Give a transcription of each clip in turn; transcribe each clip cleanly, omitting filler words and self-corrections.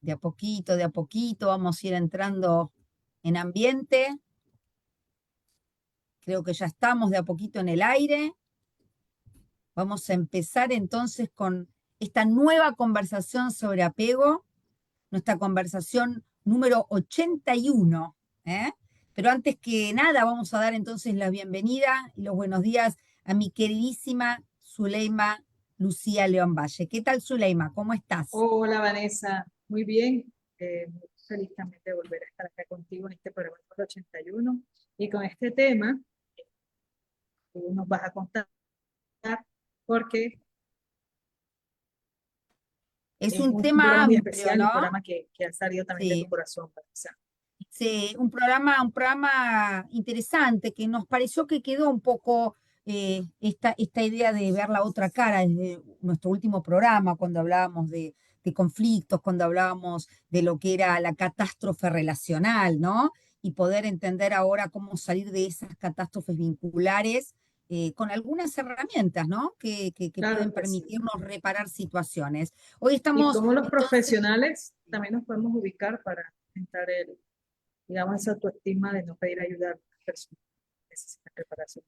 de a poquito vamos a ir entrando en ambiente. Creo que ya estamos de a poquito en el aire. Vamos a empezar entonces con esta nueva conversación sobre apego, nuestra conversación número 81. ¿Eh? Pero antes que nada, vamos a dar entonces la bienvenida y los buenos días a mi queridísima Zuleima Lucía León Valle. ¿Qué tal, Zuleima? ¿Cómo estás? Hola Vanessa, muy bien. Muy feliz también de volver a estar acá contigo en este programa número 81 y con este tema que tú nos vas a contar porque Es es un un tema programa muy amplio, especial y un ¿no? programa que ha salido también de tu Sí. corazón, Vanessa. Sí, un programa interesante que nos pareció que quedó un poco esta idea de ver la otra cara desde nuestro último programa, cuando hablábamos de conflictos, cuando hablábamos de lo que era la catástrofe relacional, ¿no? Y poder entender ahora cómo salir de esas catástrofes vinculares con algunas herramientas, ¿no? Que Claro pueden que sí. permitirnos reparar situaciones. Hoy Y estamos, cómo los entonces, profesionales también nos podemos ubicar para aumentar digamos, esa autoestima de no pedir ayuda a las personas que necesitan preparación.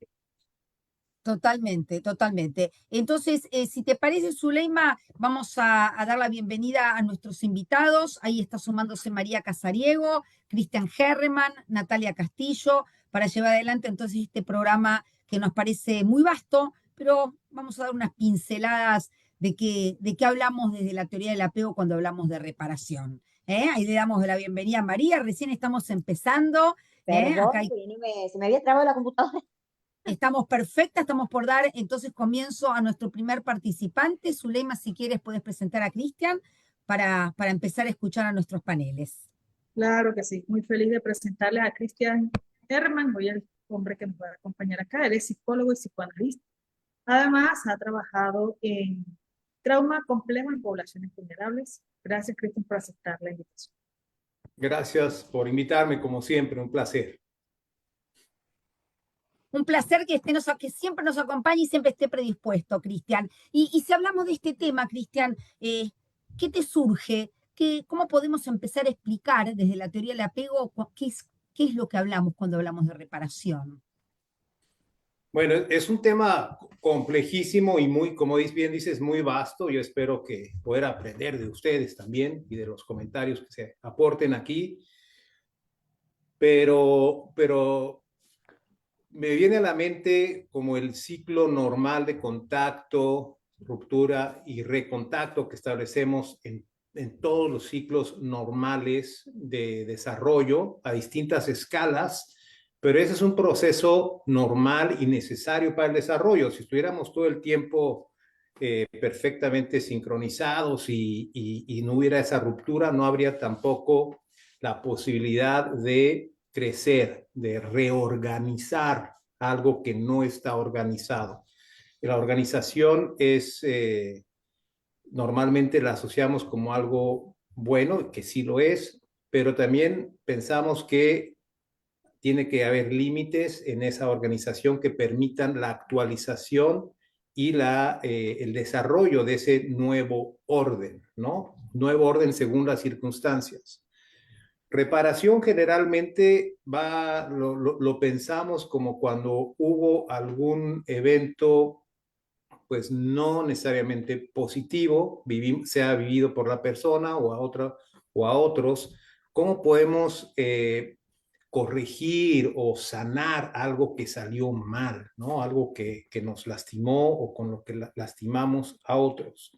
totalmente, totalmente. Entonces, si te parece, Zuleima, vamos a dar la bienvenida a nuestros invitados. Ahí está sumándose María Casariego, Cristian Herreman, Natalia Castillo, para llevar adelante entonces este programa que nos parece muy vasto, pero vamos a dar unas pinceladas de qué hablamos desde la teoría del apego cuando hablamos de reparación. Ahí le damos la bienvenida a María, recién estamos empezando. Acá Perdón, hay que se me había trabado la computadora. Estamos perfectas, estamos por dar entonces comienzo a nuestro primer participante. Zuleima, si quieres, puedes presentar a Cristian para empezar a escuchar a nuestros paneles. Claro que sí, muy feliz de presentarles a Cristian Herman, hoy el hombre que nos va a acompañar acá. Él es psicólogo y psicoanalista. Además, ha trabajado en trauma complejo en poblaciones vulnerables. Gracias, Cristian, por aceptar la invitación. Gracias por invitarme, como siempre, un placer. Un placer que siempre nos acompañe y siempre esté predispuesto, Cristian. Y si hablamos de este tema, Cristian, ¿qué te surge? ¿Cómo podemos empezar a explicar desde la teoría del apego qué es lo que hablamos cuando hablamos de reparación? Bueno, es un tema complejísimo y muy, como bien dices, muy vasto. Yo espero que poder aprender de ustedes también y de los comentarios que se aporten aquí. Pero me viene a la mente como el ciclo normal de contacto, ruptura y recontacto que establecemos en todos los ciclos normales de desarrollo a distintas escalas, pero ese es un proceso normal y necesario para el desarrollo. Si estuviéramos todo el tiempo perfectamente sincronizados y no hubiera esa ruptura, no habría tampoco la posibilidad de crecer, de reorganizar algo que no está organizado. La organización es, normalmente la asociamos como algo bueno, que sí lo es, pero también pensamos que tiene que haber límites en esa organización que permitan la actualización y el desarrollo de ese nuevo orden, ¿no? Nuevo orden según las circunstancias. Reparación generalmente lo pensamos como cuando hubo algún evento, pues no necesariamente positivo, sea vivido por la persona o a otra o a otros. ¿Cómo podemos corregir o sanar algo que salió mal, ¿no? Algo que nos lastimó o con lo que lastimamos a otros?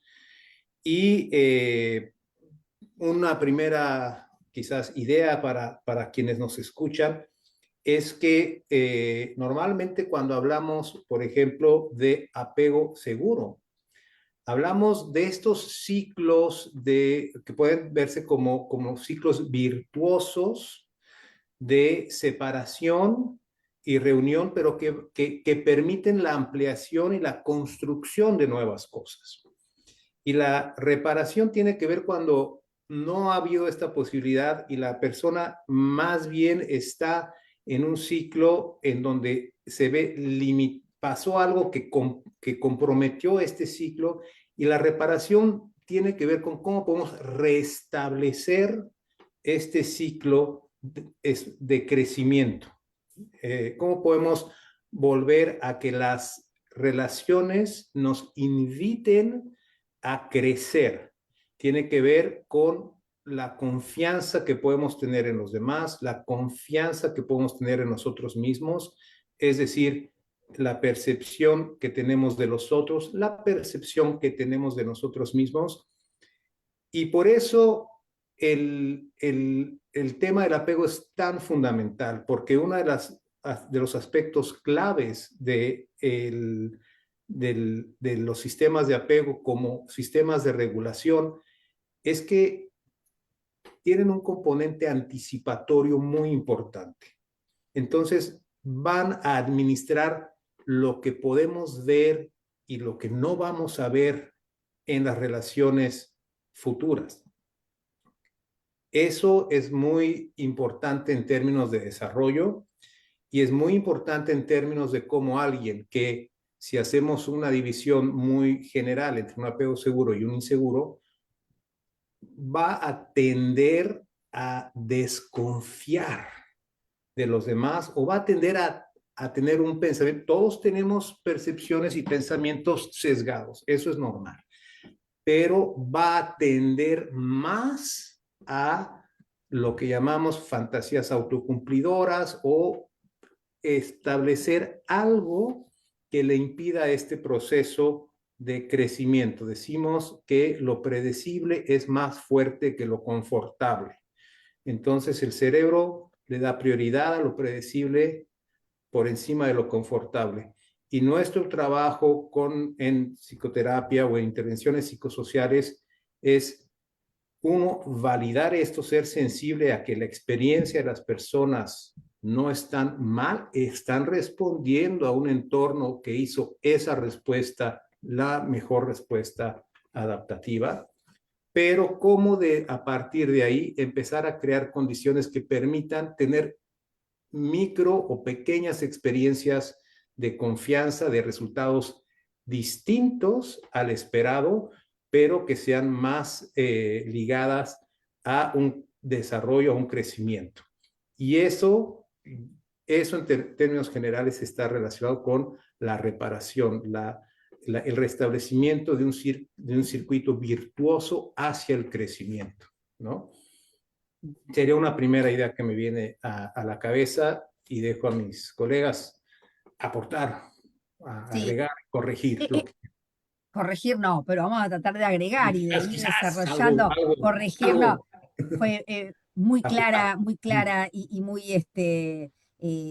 Y una primera quizás idea para quienes nos escuchan es que normalmente cuando hablamos, por ejemplo, de apego seguro, hablamos de estos ciclos que pueden verse como ciclos virtuosos de separación y reunión, pero que permiten la ampliación y la construcción de nuevas cosas. Y la reparación tiene que ver cuando no ha habido esta posibilidad y la persona más bien está en un ciclo en donde se ve pasó algo que comprometió este ciclo y la reparación tiene que ver con cómo podemos restablecer este ciclo de crecimiento. Cómo podemos volver a que las relaciones nos inviten a crecer. Tiene que ver con la confianza que podemos tener en los demás, la confianza que podemos tener en nosotros mismos, es decir, la percepción que tenemos de los otros, la percepción que tenemos de nosotros mismos. Y por eso el tema del apego es tan fundamental, porque uno de los aspectos claves de los sistemas de apego como sistemas de regulación es que tienen un componente anticipatorio muy importante. Entonces, van a administrar lo que podemos ver y lo que no vamos a ver en las relaciones futuras. Eso es muy importante en términos de desarrollo y es muy importante en términos de cómo alguien que, si hacemos una división muy general entre un apego seguro y un inseguro, va a tender a desconfiar de los demás o va a tender a tener un pensamiento. Todos tenemos percepciones y pensamientos sesgados, eso es normal, pero va a tender más a lo que llamamos fantasías autocumplidoras o establecer algo que le impida este proceso de crecimiento. Decimos que lo predecible es más fuerte que lo confortable. Entonces el cerebro le da prioridad a lo predecible por encima de lo confortable. Y nuestro trabajo en psicoterapia o en intervenciones psicosociales es, uno, validar esto, ser sensible a que la experiencia de las personas no están mal, están respondiendo a un entorno que hizo esa respuesta la mejor respuesta adaptativa, pero cómo a partir de ahí empezar a crear condiciones que permitan tener micro o pequeñas experiencias de confianza, de resultados distintos al esperado, pero que sean más ligadas a un desarrollo, a un crecimiento. Y eso en términos generales está relacionado con la reparación, el restablecimiento de un circuito virtuoso hacia el crecimiento, ¿no? Sería una primera idea que me viene a la cabeza y dejo a mis colegas aportar, agregar, corregir. Corregir no, pero vamos a tratar de agregar y de ir Quizás desarrollando. Corregir no, fue muy aportar. clara y muy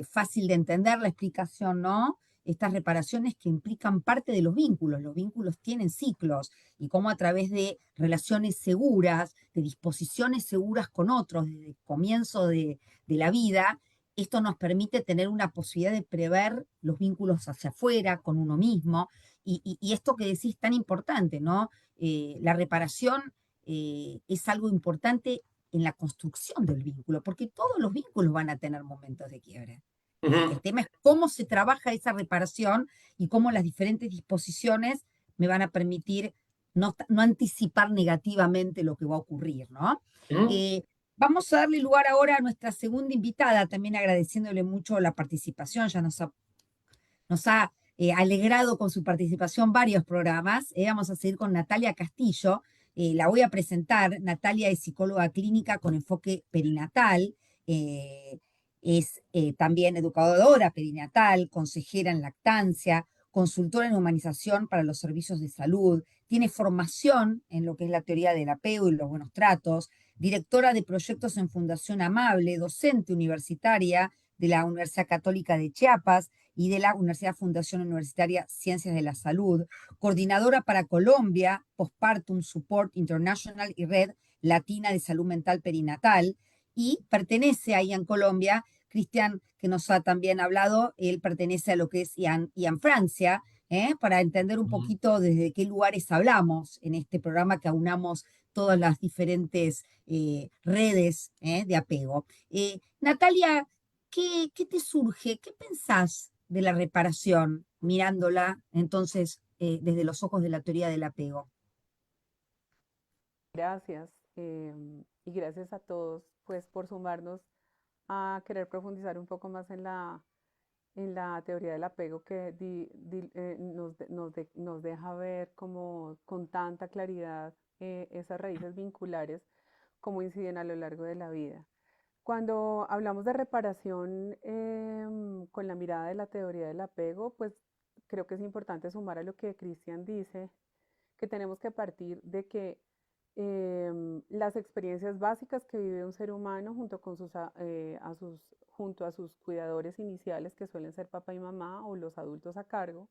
fácil de entender la explicación, ¿no? Estas reparaciones que implican parte de los vínculos tienen ciclos y cómo a través de relaciones seguras, de disposiciones seguras con otros desde el comienzo de la vida, esto nos permite tener una posibilidad de prever los vínculos hacia afuera, con uno mismo, y esto que decís tan importante, ¿no? La reparación es algo importante en la construcción del vínculo, porque todos los vínculos van a tener momentos de quiebre. El tema es cómo se trabaja esa reparación y cómo las diferentes disposiciones me van a permitir no anticipar negativamente lo que va a ocurrir, ¿no? Vamos a darle lugar ahora a nuestra segunda invitada, también agradeciéndole mucho la participación, ya nos ha alegrado con su participación varios programas. Vamos a seguir con Natalia Castillo. La voy a presentar. Natalia es psicóloga clínica con enfoque perinatal. Es también educadora perinatal, consejera en lactancia, consultora en humanización para los servicios de salud. Tiene formación en lo que es la teoría del apego y los buenos tratos. Directora de proyectos en Fundación Amable, docente universitaria de la Universidad Católica de Chiapas y de la Universidad Fundación Universitaria Ciencias de la Salud, coordinadora para Colombia, Postpartum Support International y Red Latina de Salud Mental Perinatal, y pertenece ahí en Colombia, Cristian, que nos ha también hablado, él pertenece a lo que es IAN Francia, para entender un poquito desde qué lugares hablamos en este programa que aunamos todas las diferentes redes de apego. Natalia, ¿qué te surge? ¿Qué pensás de la reparación mirándola entonces desde los ojos de la teoría del apego? Gracias y gracias a todos pues por sumarnos a querer profundizar un poco más en la teoría del apego que nos deja ver como con tanta claridad esas raíces vinculares, cómo inciden a lo largo de la vida. Cuando hablamos de reparación con la mirada de la teoría del apego, pues creo que es importante sumar a lo que Cristian dice, que tenemos que partir de que las experiencias básicas que vive un ser humano junto a sus cuidadores iniciales, que suelen ser papá y mamá o los adultos a cargo,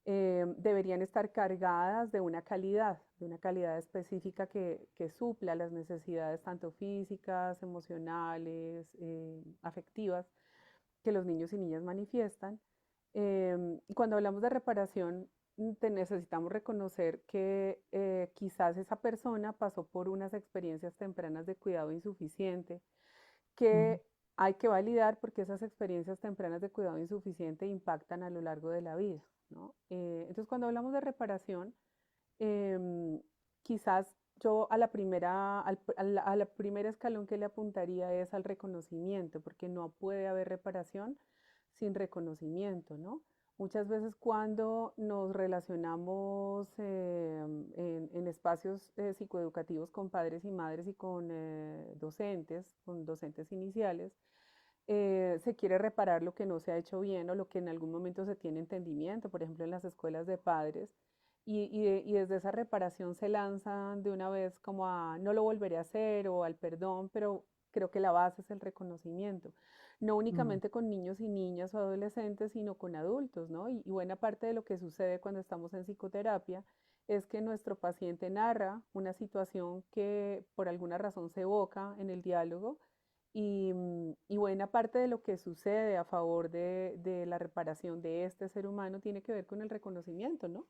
deberían estar cargadas de una calidad específica que supla las necesidades tanto físicas, emocionales, afectivas que los niños y niñas manifiestan. Y cuando hablamos de reparación, necesitamos reconocer que quizás esa persona pasó por unas experiencias tempranas de cuidado insuficiente, que hay que validar porque esas experiencias tempranas de cuidado insuficiente impactan a lo largo de la vida, ¿no? Entonces, cuando hablamos de reparación, quizás yo a la primera escalón que le apuntaría es al reconocimiento, porque no puede haber reparación sin reconocimiento, ¿no? Muchas veces cuando nos relacionamos en espacios psicoeducativos con padres y madres y con docentes iniciales, se quiere reparar lo que no se ha hecho bien o lo que en algún momento se tiene entendimiento, por ejemplo en las escuelas de padres, y desde esa reparación se lanzan de una vez como a no lo volveré a hacer o al perdón, pero creo que la base es el reconocimiento, no únicamente con niños y niñas o adolescentes, sino con adultos, ¿no? Y buena parte de lo que sucede cuando estamos en psicoterapia es que nuestro paciente narra una situación que por alguna razón se evoca en el diálogo y buena parte de lo que sucede a favor de la reparación de este ser humano tiene que ver con el reconocimiento, ¿no?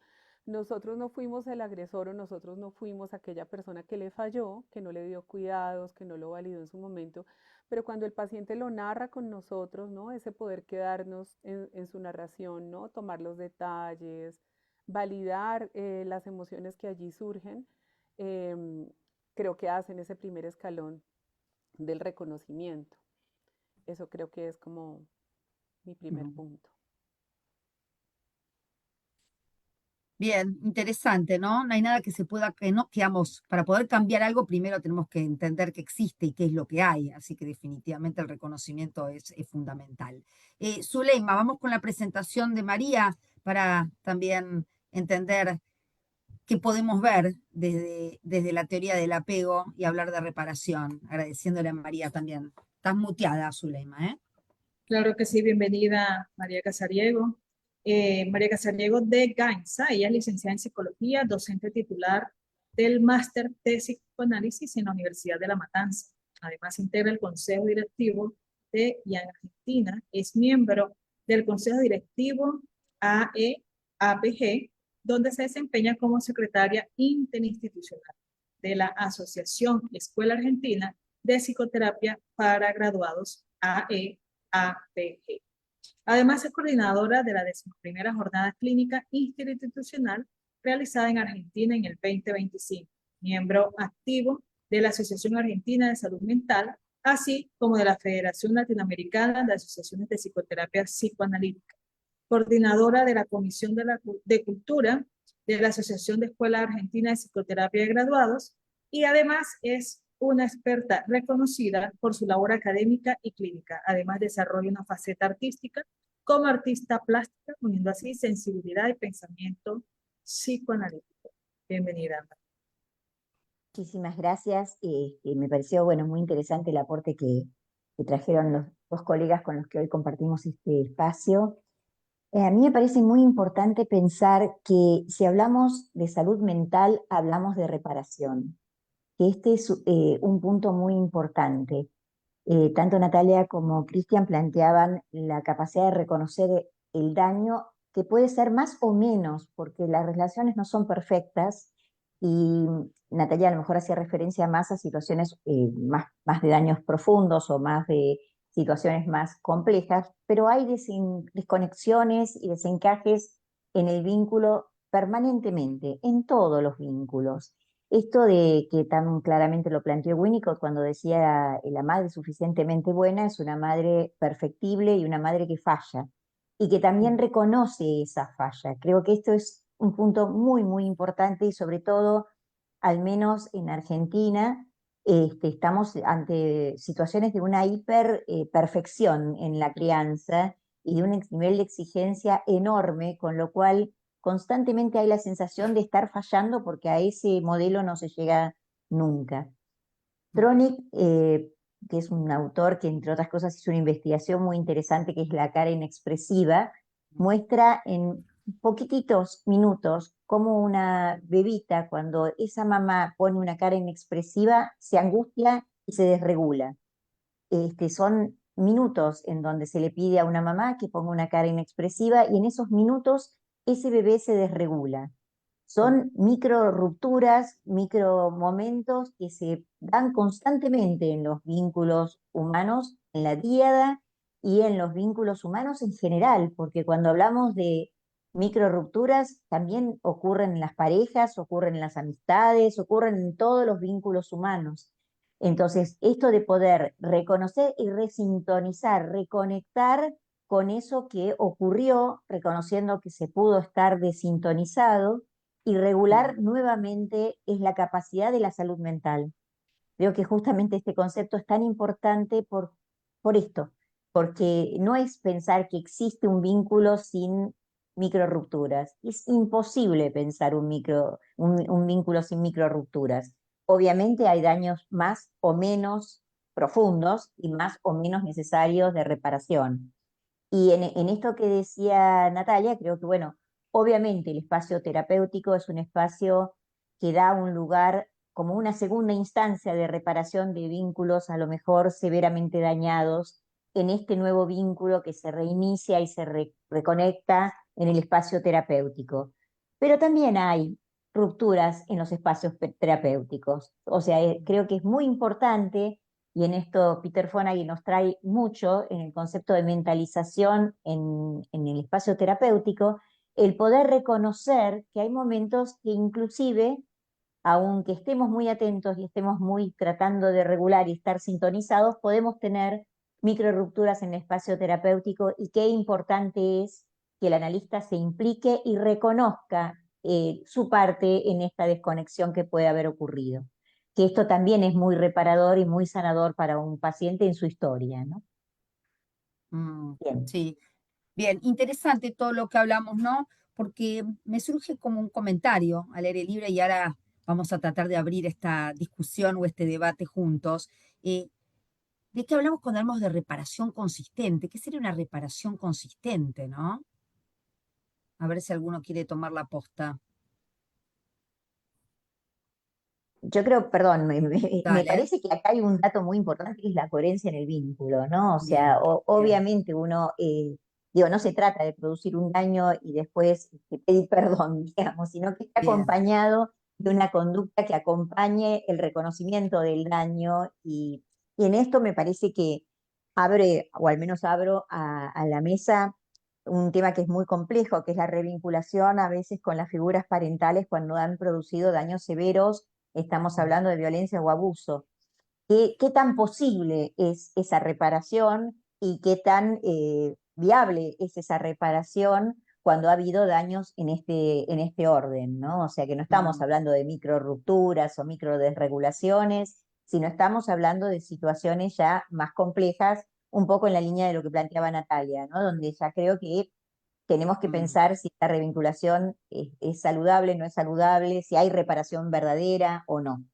Nosotros no fuimos el agresor o nosotros no fuimos aquella persona que le falló, que no le dio cuidados, que no lo validó en su momento, pero cuando el paciente lo narra con nosotros, ¿no? Ese poder quedarnos en su narración, ¿no? Tomar los detalles, validar las emociones que allí surgen, em, creo que hacen ese primer escalón del reconocimiento. Eso creo que es como mi primer punto. Bien, interesante, ¿no? No hay nada que se pueda, que no, digamos, para poder cambiar algo, primero tenemos que entender que existe y qué es lo que hay, así que definitivamente el reconocimiento es fundamental. Zuleima, vamos con la presentación de María para también entender qué podemos ver desde la teoría del apego y hablar de reparación, agradeciéndole a María también. Estás muteada, Zuleima, ¿eh? Claro que sí, bienvenida María Casariego. María Casariego de Gainza, ella es licenciada en psicología, docente titular del máster de psicoanálisis en la Universidad de La Matanza. Además integra el consejo directivo de Young Argentina, es miembro del consejo directivo AEAPG, donde se desempeña como secretaria interinstitucional de la Asociación Escuela Argentina de Psicoterapia para Graduados AEAPG. Además, es coordinadora de la 11ª Jornada Clínica Interinstitucional realizada en Argentina en el 2025, miembro activo de la Asociación Argentina de Salud Mental, así como de la Federación Latinoamericana de Asociaciones de Psicoterapia Psicoanalítica, coordinadora de la Comisión de Cultura de la Asociación de Escuela Argentina de Psicoterapia de Graduados, y además es una experta reconocida por su labor académica y clínica. Además desarrolla una faceta artística como artista plástica, uniendo así sensibilidad y pensamiento psicoanalítico. Bienvenida. Muchísimas gracias. Me pareció, bueno, muy interesante el aporte que trajeron los dos colegas con los que hoy compartimos este espacio. A mí me parece muy importante pensar que si hablamos de salud mental, hablamos de reparación. Que este es un punto muy importante. Tanto Natalia como Cristian planteaban la capacidad de reconocer el daño, que puede ser más o menos, porque las relaciones no son perfectas, y Natalia a lo mejor hacía referencia más a situaciones más de daños profundos o más de situaciones más complejas, pero hay desconexiones y desencajes en el vínculo permanentemente, en todos los vínculos. esto de que tan claramente lo planteó Winnicott cuando decía la madre suficientemente buena es una madre perfectible y una madre que falla, y que también reconoce esa falla. Creo que esto es un punto muy, muy importante y sobre todo, al menos en Argentina, estamos ante situaciones de una hiper perfección en la crianza y de un nivel de exigencia enorme, con lo cual constantemente hay la sensación de estar fallando porque a ese modelo no se llega nunca. Tronic, que es un autor que entre otras cosas hizo una investigación muy interesante que es La cara inexpresiva, muestra en poquititos minutos cómo una bebita, cuando esa mamá pone una cara inexpresiva, se angustia y se desregula. Son minutos en donde se le pide a una mamá que ponga una cara inexpresiva y en esos minutos ese bebé se desregula. Son micro rupturas, micro momentos que se dan constantemente en los vínculos humanos, en la díada y en los vínculos humanos en general, porque cuando hablamos de micro rupturas también ocurren en las parejas, ocurren en las amistades, ocurren en todos los vínculos humanos. Entonces, esto de poder reconocer y resintonizar, reconectar con eso que ocurrió, reconociendo que se pudo estar desintonizado, y regular nuevamente es la capacidad de la salud mental. Creo que justamente este concepto es tan importante por esto, porque no es pensar que existe un vínculo sin micro rupturas. Es imposible pensar un vínculo sin micro rupturas. Obviamente hay daños más o menos profundos y más o menos necesarios de reparación. Y en esto que decía Natalia, creo que, bueno, obviamente el espacio terapéutico es un espacio que da un lugar como una segunda instancia de reparación de vínculos a lo mejor severamente dañados en este nuevo vínculo que se reinicia y se reconecta en el espacio terapéutico. Pero también hay rupturas en los espacios terapéuticos. O sea, creo que es muy importante, y en esto Peter Fonagy nos trae mucho en el concepto de mentalización en el espacio terapéutico, el poder reconocer que hay momentos que inclusive, aunque estemos muy atentos y estemos muy tratando de regular y estar sintonizados, podemos tener micro rupturas en el espacio terapéutico, y qué importante es que el analista se implique y reconozca su parte en esta desconexión que puede haber ocurrido. Que esto también es muy reparador y muy sanador para un paciente en su historia, ¿no? Bien. Sí, bien, interesante todo lo que hablamos, ¿no? Porque me surge como un comentario al aire libre y ahora vamos a tratar de abrir esta discusión o este debate juntos. Eh, ¿De qué hablamos cuando hablamos de reparación consistente? ¿Qué sería una reparación consistente, no? A ver si alguno quiere tomar la posta. Yo creo, perdón, me Dale, parece que acá hay un dato muy importante que es la coherencia en el vínculo, ¿no? O sea, bien, bien, obviamente uno, digo, no se trata de producir un daño y después pedir perdón, digamos, sino que está bien. acompañado de una conducta que acompañe el reconocimiento del daño, y en esto me parece que abre, o al menos abro a la mesa un tema que es muy complejo, que es la revinculación a veces con las figuras parentales cuando han producido daños severos. Estamos hablando de violencia o abuso. ¿Qué tan posible es esa reparación y qué tan viable es esa reparación cuando ha habido daños en este orden, ¿no? O sea, que no estamos Mm. hablando de micro rupturas o micro desregulaciones, sino estamos hablando de situaciones ya más complejas, un poco en la línea de lo que planteaba Natalia, ¿no? Donde ya creo que tenemos que Mm. pensar si esta revinculación es saludable, no es saludable, si hay reparación verdadera o no.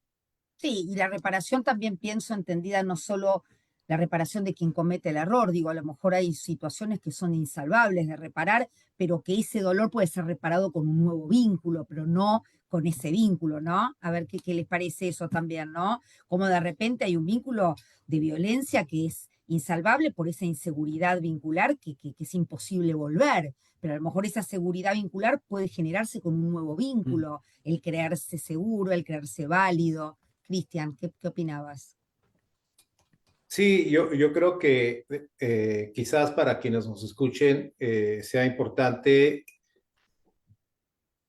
Sí, y la reparación también pienso entendida no solo la reparación de quien comete el error, digo, a lo mejor hay situaciones que son insalvables de reparar, pero que ese dolor puede ser reparado con un nuevo vínculo, pero no con ese vínculo, ¿no? A ver qué les parece eso también, ¿no? Como de repente hay un vínculo de violencia que es insalvable por esa inseguridad vincular que es imposible volver, pero a lo mejor esa seguridad vincular puede generarse con un nuevo vínculo, el creerse seguro, el creerse válido. Cristian, ¿qué opinabas? Sí, yo creo que quizás para quienes nos escuchen sea importante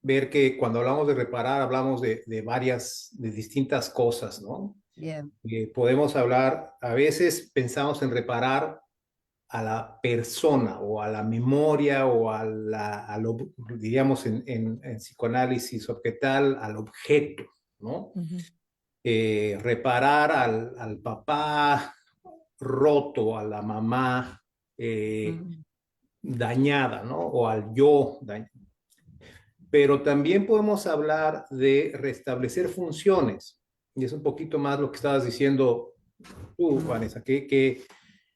ver que cuando hablamos de reparar, hablamos de de distintas cosas, ¿no? Bien. Podemos hablar, a veces pensamos en reparar a la persona o a la memoria o diríamos en psicoanálisis objetal, al objeto, ¿no? Ujú. Reparar al papá roto, a la mamá Mm. dañada, ¿no? O al yo dañado. Pero también podemos hablar de restablecer funciones. Y es un poquito más lo que estabas diciendo tú, Vanessa, que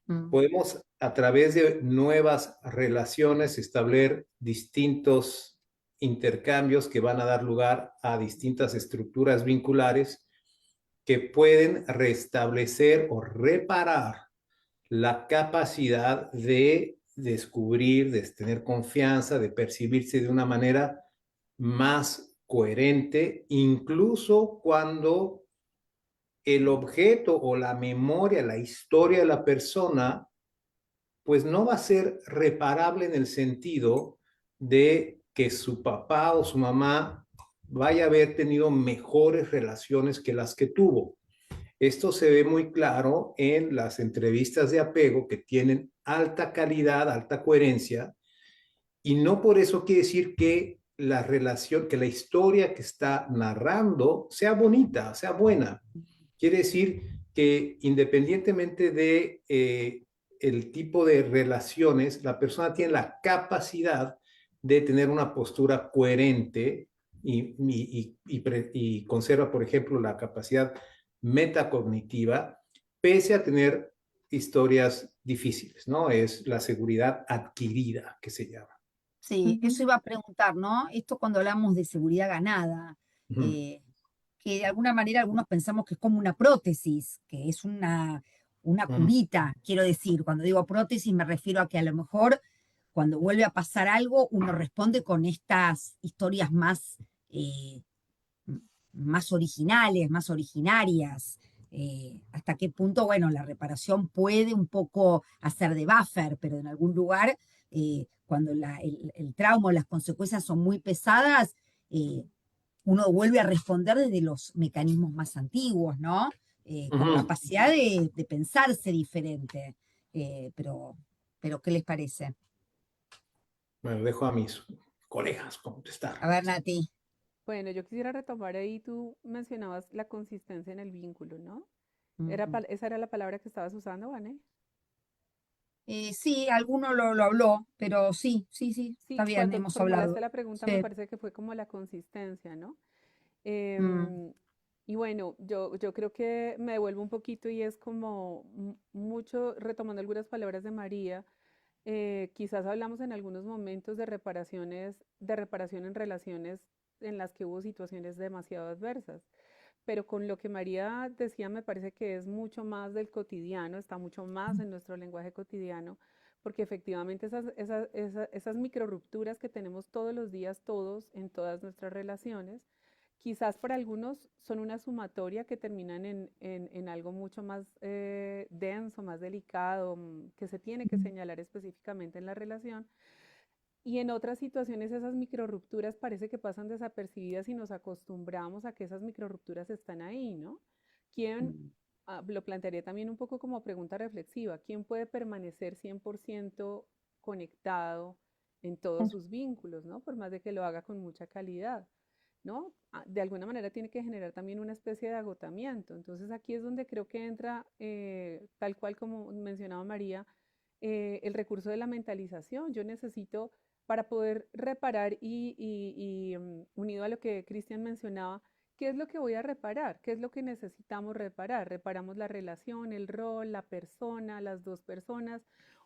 Mm. podemos a través de nuevas relaciones establecer distintos intercambios que van a dar lugar a distintas estructuras vinculares que pueden restablecer o reparar la capacidad de descubrir, de tener confianza, de percibirse de una manera más coherente, incluso cuando el objeto o la memoria, la historia de la persona, pues no va a ser reparable en el sentido de que su papá o su mamá vaya a haber tenido mejores relaciones que las que tuvo. Esto se ve muy claro en las entrevistas de apego que tienen alta calidad, alta coherencia, y no por eso quiere decir que la relación, que la historia que está narrando sea bonita, sea buena. Quiere decir que independientemente de el tipo de relaciones, la persona tiene la capacidad de tener una postura coherente y conserva, por ejemplo, la capacidad metacognitiva, pese a tener historias difíciles, ¿no? Es la seguridad adquirida que se llama. Sí, Ujú. eso iba a preguntar, ¿no? Esto cuando hablamos de seguridad ganada, Ujú. eh, que de alguna manera algunos pensamos que es como una prótesis, que es una Ujú. curita, quiero decir. Cuando digo prótesis me refiero a que a lo mejor cuando vuelve a pasar algo, uno responde con estas historias eh, más originales, más originarias. Hasta qué punto, bueno, la reparación puede un poco hacer de buffer, pero en algún lugar, cuando el trauma o las consecuencias son muy pesadas, uno vuelve a responder desde los mecanismos más antiguos, ¿no? Con Ujú. capacidad de pensarse diferente. Pero, ¿qué les parece? Bueno, dejo a mis colegas contestar. A ver, Nati. Bueno, yo quisiera retomar ahí, tú mencionabas la consistencia en el vínculo, ¿no? Mm. ¿Esa era la palabra que estabas usando, Vane? Sí, alguno lo habló, pero sí, sí, sí, está Sí, bien, cuando hemos formulaste hablado. la pregunta me Sí. parece que fue como la consistencia, ¿no? Mm. Em, y bueno, yo creo que me devuelvo un poquito y es como mucho, retomando algunas palabras de María, quizás hablamos en algunos momentos de reparaciones, de reparación en relaciones en las que hubo situaciones demasiado adversas, pero con lo que María decía me parece que es mucho más del cotidiano, está mucho más en nuestro lenguaje cotidiano, porque efectivamente esas micro rupturas que tenemos todos los días, todos, en todas nuestras relaciones, quizás para algunos son una sumatoria que terminan en algo mucho más denso, más delicado, que se tiene que señalar específicamente en la relación. Y en otras situaciones esas microrupturas parece que pasan desapercibidas y nos acostumbramos a que esas microrupturas están ahí, ¿no? ¿Quién, Mm. lo plantearía también un poco como pregunta reflexiva, quién puede permanecer 100% conectado en todos sus vínculos, ¿no? Por más de que lo haga con mucha calidad, ¿no? De alguna manera tiene que generar también una especie de agotamiento. Entonces aquí es donde creo que entra, tal cual como mencionaba María, el recurso de la mentalización. Yo necesito, para poder reparar unido a lo que Cristian mencionaba, ¿qué es lo que voy a reparar? ¿Qué es lo que necesitamos reparar? ¿Reparamos la relación, el rol, la persona, las dos personas?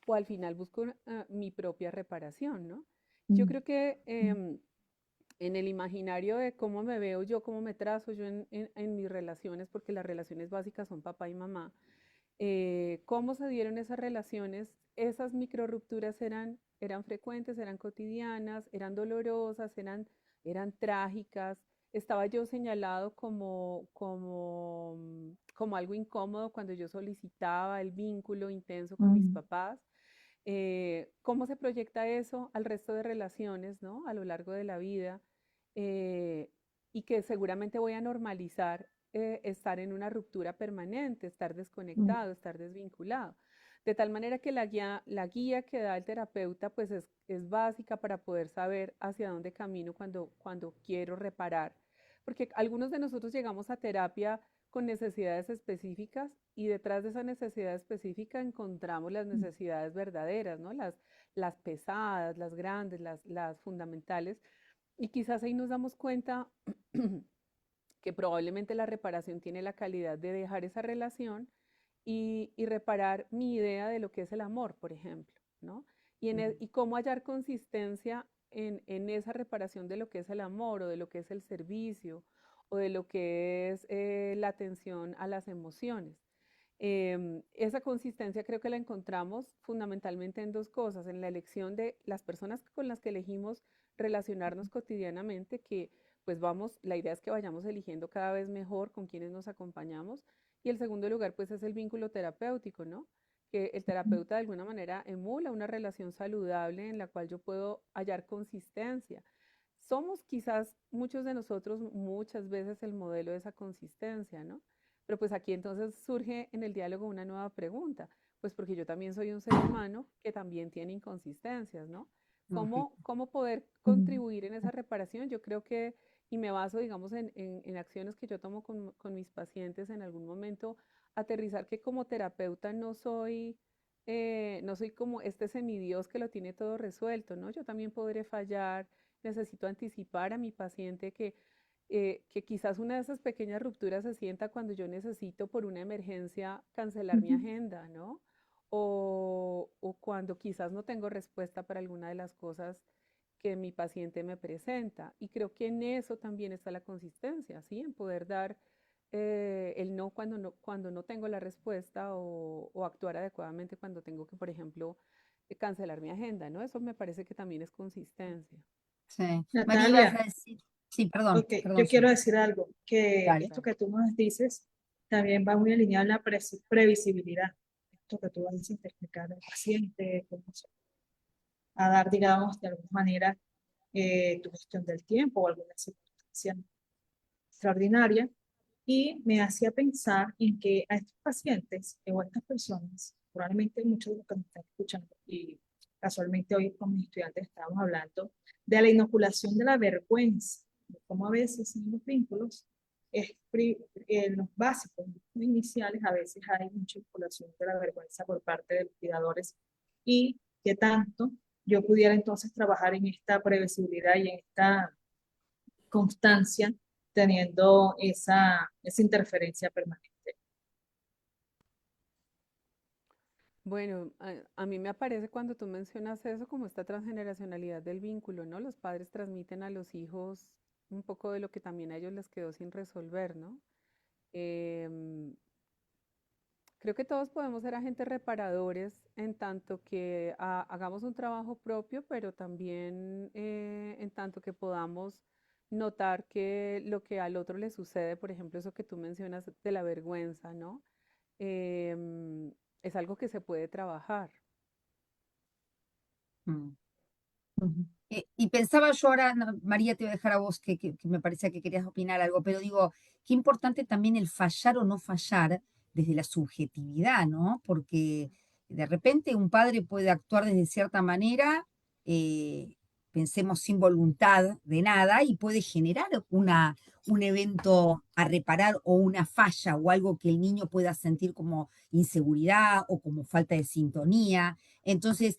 O al final busco mi propia reparación, ¿no? Yo Mm. creo que en el imaginario de cómo me veo yo, cómo me trazo yo en mis relaciones, porque las relaciones básicas son papá y mamá, cómo se dieron esas relaciones, esas micro rupturas eran frecuentes, eran cotidianas, eran dolorosas, eran trágicas. Estaba yo señalado como algo incómodo cuando yo solicitaba el vínculo intenso con mis Mm. papás. ¿Cómo se proyecta eso al resto de relaciones, ¿no? A lo largo de la vida? y que seguramente voy a normalizar estar en una ruptura permanente, estar desconectado, estar desvinculado. De tal manera que la guía que da el terapeuta pues es básica para poder saber hacia dónde camino cuando quiero reparar. Porque algunos de nosotros llegamos a terapia con necesidades específicas y detrás de esa necesidad específica encontramos las necesidades verdaderas, ¿no? Las pesadas, las grandes, las fundamentales. Y quizás ahí nos damos cuenta que probablemente la reparación tiene la calidad de dejar esa relación y reparar mi idea de lo que es el amor, por ejemplo, ¿no? Y cómo hallar consistencia en esa reparación de lo que es el amor o de lo que es el servicio o de lo que es la atención a las emociones. Esa consistencia creo que la encontramos fundamentalmente en dos cosas, en la elección de las personas con las que elegimos relacionarnos cotidianamente, que pues vamos, la idea es que vayamos eligiendo cada vez mejor con quienes nos acompañamos. Y el segundo lugar pues es el vínculo terapéutico, ¿no? Que el terapeuta de alguna manera emula una relación saludable en la cual yo puedo hallar consistencia. Somos quizás muchos de nosotros muchas veces el modelo de esa consistencia, ¿no? Pero pues aquí entonces surge en el diálogo una nueva pregunta, pues porque yo también soy un ser humano que también tiene inconsistencias, ¿no? ¿Cómo poder contribuir en esa reparación? Yo creo que, y me baso, digamos, en acciones que yo tomo con mis pacientes en algún momento, aterrizar que como terapeuta no soy como este semidios que lo tiene todo resuelto, ¿no? Yo también podré fallar, necesito anticipar a mi paciente que quizás una de esas pequeñas rupturas se sienta cuando yo necesito por una emergencia cancelar mi agenda, ¿no? O cuando quizás no tengo respuesta para alguna de las cosas que mi paciente me presenta. Y creo que en eso también está la consistencia, ¿sí? En poder dar el no cuando no tengo la respuesta o actuar adecuadamente cuando tengo que, por ejemplo, cancelar mi agenda, ¿no? Eso me parece que también es consistencia. Sí. María, ibas Natalia, a decir. Sí, perdón, ok, perdón, yo quiero Sol. decir algo, que Dale. esto que tú nos dices también va muy alineado en la previsibilidad. Esto que tú dices de explicar al paciente, cómo se a dar, digamos, de alguna manera tu gestión del tiempo o alguna circunstancia extraordinaria. Y me hacía pensar en que a estos pacientes o a estas personas, probablemente muchos de los que me están escuchando, y casualmente hoy con mis estudiantes estábamos hablando de la inoculación de la vergüenza, de cómo a veces en los vínculos, en los básicos, en los iniciales, a veces hay mucha inoculación de la vergüenza por parte de los cuidadores y que tanto yo pudiera entonces trabajar en esta previsibilidad y en esta constancia teniendo esa interferencia permanente. Bueno, a mí me aparece cuando tú mencionas eso como esta transgeneracionalidad del vínculo, ¿no? Los padres transmiten a los hijos un poco de lo que también a ellos les quedó sin resolver, ¿no? Em, Creo que todos podemos ser agentes reparadores en tanto que hagamos un trabajo propio, pero también en tanto que podamos notar que lo que al otro le sucede, por ejemplo, eso que tú mencionas de la vergüenza, ¿no? Em, es algo que se puede trabajar. Mm. Y pensaba yo ahora, María, te voy a dejar a vos, que me parecía que querías opinar algo, pero digo, qué importante también el fallar o no fallar desde la subjetividad, ¿no? Porque de repente un padre puede actuar desde cierta manera, eh, pensemos sin voluntad de nada, y puede generar un evento a reparar o una falla o algo que el niño pueda sentir como inseguridad o como falta de sintonía. Entonces,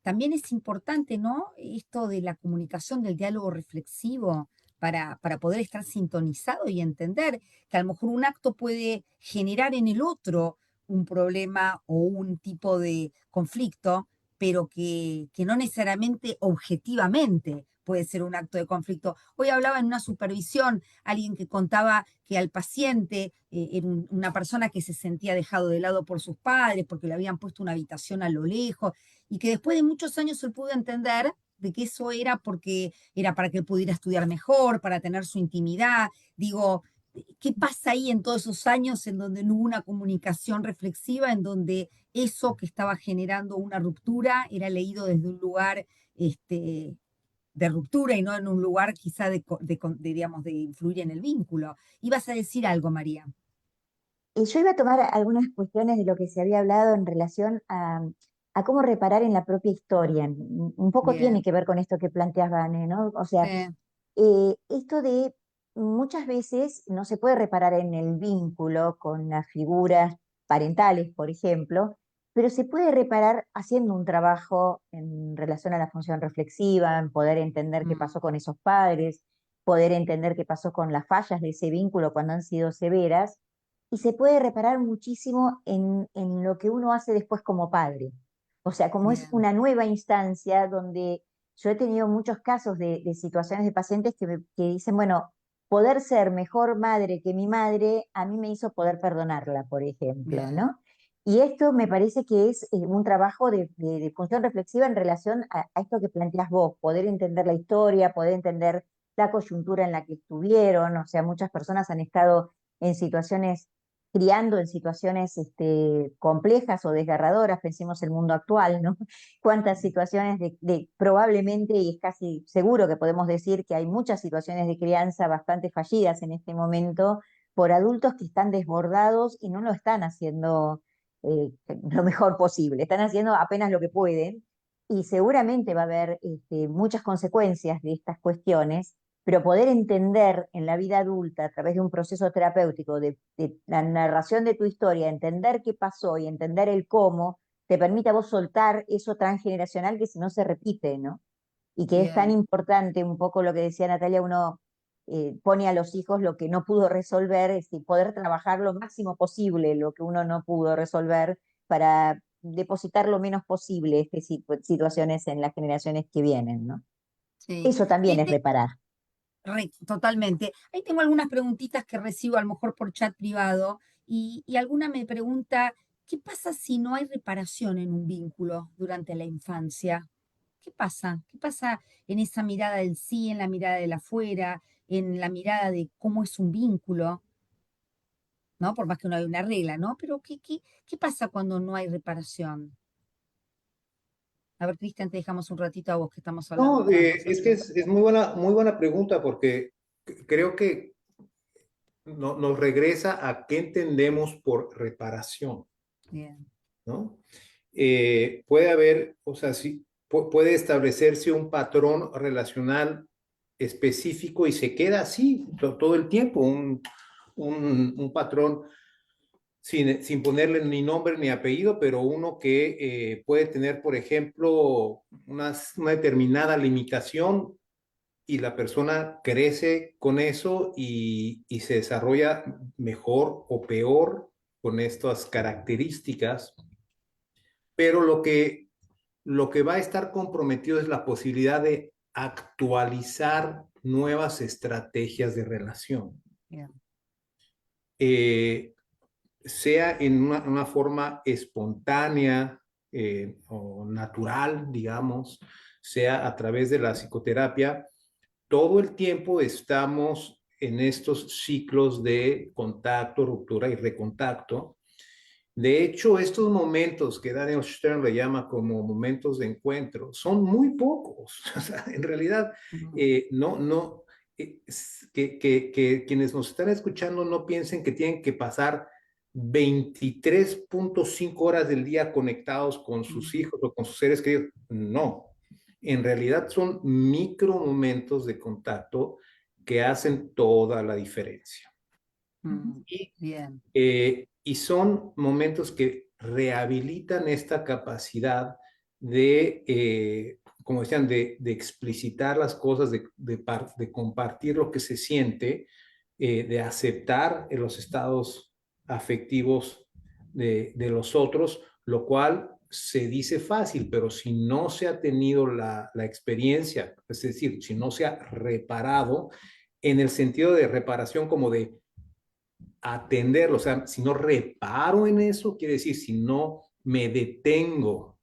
también es importante, ¿no? Esto de la comunicación, del diálogo reflexivo, para poder estar sintonizado y entender que a lo mejor un acto puede generar en el otro un problema o un tipo de conflicto, pero que no necesariamente objetivamente puede ser un acto de conflicto. Hoy hablaba en una supervisión alguien que contaba que al paciente era una persona que se sentía dejado de lado por sus padres porque le habían puesto una habitación a lo lejos y que después de muchos años él pudo entender de que eso era porque era para que él pudiera estudiar mejor, para tener su intimidad. Digo, ¿qué pasa ahí en todos esos años en donde no hubo una comunicación reflexiva, en donde eso que estaba generando una ruptura era leído desde un lugar este, de ruptura y no en un lugar quizá digamos, de influir en el vínculo. Ibas a decir algo, María. Y yo iba a tomar algunas cuestiones de lo que se había hablado en relación a cómo reparar en la propia historia. Un poco tiene Bien. que ver con esto que planteas, Vane, ¿no? O sea, Sí, esto de muchas veces no se puede reparar en el vínculo con las figuras parentales, por ejemplo, pero se puede reparar haciendo un trabajo en relación a la función reflexiva, en poder entender qué pasó con esos padres, poder entender qué pasó con las fallas de ese vínculo cuando han sido severas, y se puede reparar muchísimo en lo que uno hace después como padre. O sea, como es bien, una nueva instancia donde yo he tenido muchos casos de situaciones de pacientes que dicen, bueno, poder ser mejor madre que mi madre a mí me hizo poder perdonarla, por ejemplo, bien, ¿no? Y esto me parece que es un trabajo de función reflexiva en relación a esto que planteas vos, poder entender la historia, poder entender la coyuntura en la que estuvieron. O sea, muchas personas han estado en situaciones, criando en situaciones complejas o desgarradoras, pensemos el mundo actual, ¿no? Cuántas situaciones probablemente, y es casi seguro que podemos decir que hay muchas situaciones de crianza bastante fallidas en este momento por adultos que están desbordados y no lo están haciendo lo mejor posible, están haciendo apenas lo que pueden, y seguramente va a haber muchas consecuencias de estas cuestiones, pero poder entender en la vida adulta a través de un proceso terapéutico, de la narración de tu historia, entender qué pasó y entender el cómo, te permite a vos soltar eso transgeneracional que si no se repite, ¿no? Y que es tan bien. importante, un poco lo que decía Natalia, uno pone a los hijos lo que no pudo resolver, poder trabajar lo máximo posible lo que uno no pudo resolver para depositar lo menos posible situaciones en las generaciones que vienen, ¿no? Sí. Eso también es reparar. Totalmente. Ahí tengo algunas preguntitas que recibo a lo mejor por chat privado y alguna me pregunta, ¿qué pasa si no hay reparación en un vínculo durante la infancia? ¿Qué pasa? ¿Qué pasa en esa mirada del sí, en la mirada del afuera, en la mirada de cómo es un vínculo? ¿No? Por más que no hay una regla, ¿no? Pero ¿qué pasa cuando no hay reparación? A ver, Cristian, te dejamos un ratito a vos que estamos hablando No, cada es que nosotros. es muy buena pregunta porque creo que nos regresa a qué entendemos por reparación, Bien, ¿no? Puede haber, o sea, sí, puede establecerse un patrón relacional específico y se queda así todo el tiempo, un patrón sin ponerle ni nombre ni apellido, pero uno que puede tener, por ejemplo, una determinada limitación y la persona crece con eso y se desarrolla mejor o peor con estas características, pero lo que va a estar comprometido es la posibilidad de actualizar nuevas estrategias de relación. bien, Eh, sea en una forma espontánea o natural, digamos, sea a través de la psicoterapia, todo el tiempo estamos en estos ciclos de contacto, ruptura y recontacto. De hecho, estos momentos que Daniel Stern le llama como momentos de encuentro son muy pocos. O sea, en realidad, no, que quienes nos están escuchando no piensen que tienen que pasar 23.5 horas del día conectados con sus hijos o con sus seres queridos. No, en realidad son micro momentos de contacto que hacen toda la diferencia. Y bien, y son momentos que rehabilitan esta capacidad de, como decían, de explicitar las cosas, de compartir lo que se siente, de aceptar los estados afectivos de los otros, lo cual se dice fácil, pero si no se ha tenido la experiencia, es decir, si no se ha reparado, en el sentido de reparación como de atenderlo, o sea, si no reparo en eso, quiere decir, si no me detengo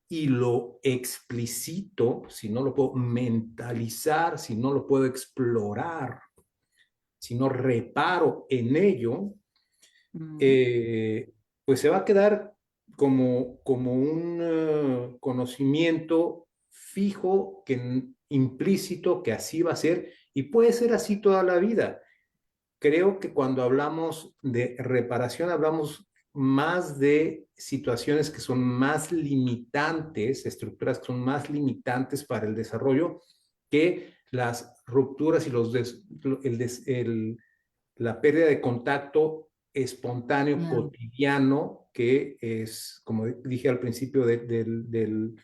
y lo explicito, si no lo puedo mentalizar, si no lo puedo explorar, si no reparo en ello, pues se va a quedar como un conocimiento fijo implícito que así va a ser y puede ser así toda la vida. Creo que cuando hablamos de reparación, hablamos más de situaciones que son más limitantes, estructuras que son más limitantes para el desarrollo que las rupturas y la pérdida de contacto espontáneo, Bien. cotidiano, que es, como dije al principio de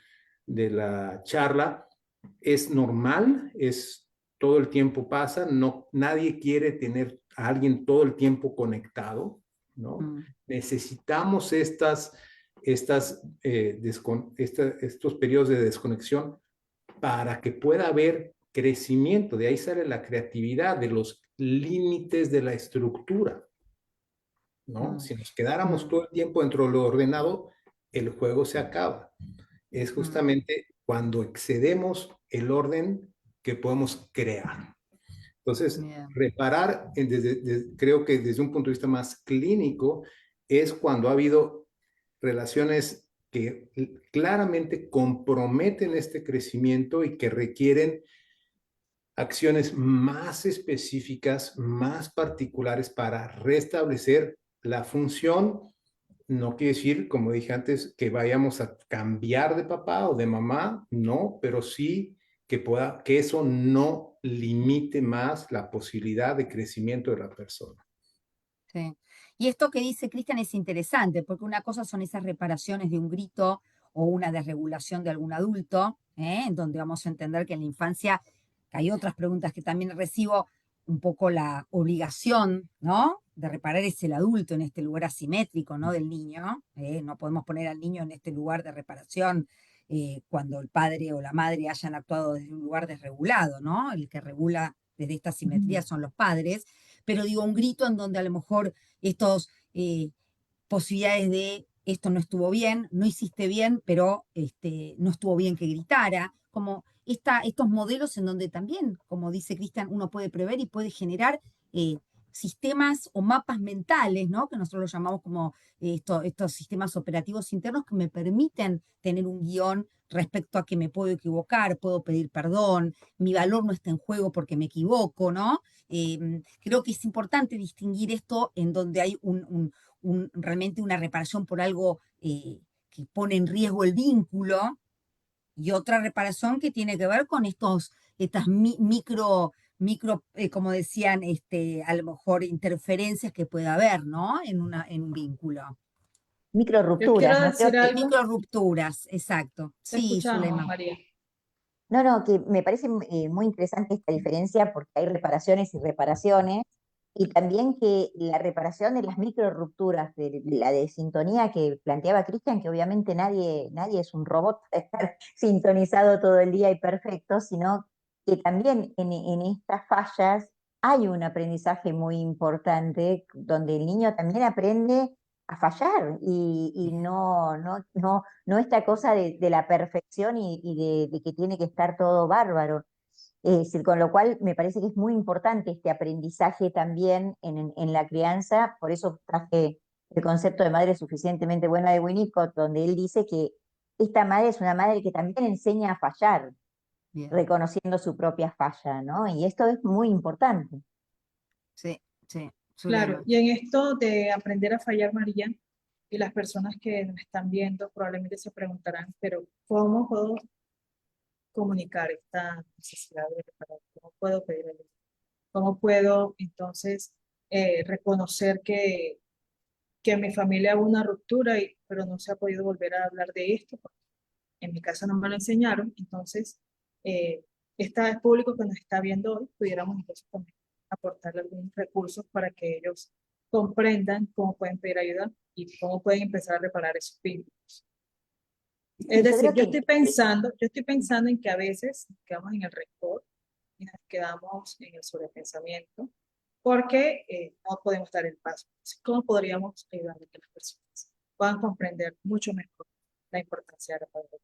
la charla, es normal, todo el tiempo pasa, no, nadie quiere tener a alguien todo el tiempo conectado, ¿no? Necesitamos estos periodos de desconexión para que pueda haber crecimiento. De ahí sale la creatividad, de los límites de la estructura, ¿no? Si nos quedáramos todo el tiempo dentro de lo ordenado, el juego se acaba. Es justamente cuando excedemos el orden que podemos crear. Entonces, Bien. reparar, creo que desde un punto de vista más clínico, es cuando ha habido relaciones que claramente comprometen este crecimiento y que requieren acciones más específicas, más particulares para restablecer la función. No quiere decir, como dije antes, que vayamos a cambiar de papá o de mamá, no, pero sí que eso no limite más la posibilidad de crecimiento de la persona. Sí. Y esto que dice Cristian es interesante, porque una cosa son esas reparaciones de un grito o una desregulación de algún adulto, en donde vamos a entender que en la infancia, que hay otras preguntas que también recibo, un poco la obligación, ¿no? De reparar es el adulto en este lugar asimétrico, ¿no? Del niño. No podemos poner al niño en este lugar de reparación cuando el padre o la madre hayan actuado desde un lugar desregulado, ¿no? El que regula desde esta simetría son los padres, pero digo, un grito en donde a lo mejor estos posibilidades de esto no estuvo bien, no hiciste bien, pero no estuvo bien que gritara, como estos modelos en donde también, como dice Cristian, uno puede prever y puede generar sistemas o mapas mentales, ¿no? Que nosotros los llamamos como estos sistemas operativos internos que me permiten tener un guión respecto a que me puedo equivocar, puedo pedir perdón, mi valor no está en juego porque me equivoco, ¿no? Creo que es importante distinguir esto en donde hay realmente una reparación por algo que pone en riesgo el vínculo y otra reparación que tiene que ver con estas micro como decían, a lo mejor interferencias que puede haber, ¿no? En un vínculo. Micro Yo quiero rupturas, ¿no? Creo decir que, algo. Micro rupturas, exacto. Te Sí, escuchamos, Zulema. María. no, que me parece muy interesante esta diferencia porque hay reparaciones y reparaciones, y también que la reparación de las micro rupturas, de la desintonía que planteaba Cristian, que obviamente nadie es un robot para estar sintonizado todo el día y perfecto, sino que también en estas fallas hay un aprendizaje muy importante donde el niño también aprende a fallar y no esta cosa de la perfección y de que tiene que estar todo bárbaro. Es decir, con lo cual me parece que es muy importante este aprendizaje también en la crianza. Por eso traje el concepto de madre suficientemente buena de Winnicott, donde él dice que esta madre es una madre que también enseña a fallar, Bien. reconociendo su propia falla, ¿no? Y esto es muy importante. Sí, sí, Claro, Zulema. y en esto de aprender a fallar, María, y las personas que nos están viendo probablemente se preguntarán, pero ¿cómo puedo comunicar esta necesidad de reparar? ¿Cómo puedo pedir ayuda? ¿Cómo puedo entonces reconocer que en mi familia hubo una ruptura, pero no se ha podido volver a hablar de esto? Porque en mi casa no me lo enseñaron, entonces este público que nos está viendo hoy, pudiéramos entonces también aportarle algunos recursos para que ellos comprendan cómo pueden pedir ayuda y cómo pueden empezar a reparar esos vínculos. Es Sí, yo decir, creo que yo estoy pensando en que a veces nos quedamos en el rencor y nos quedamos en el sobrepensamiento porque no podemos dar el paso. ¿Cómo podríamos ayudar a que las personas puedan comprender mucho mejor la importancia de la palabra?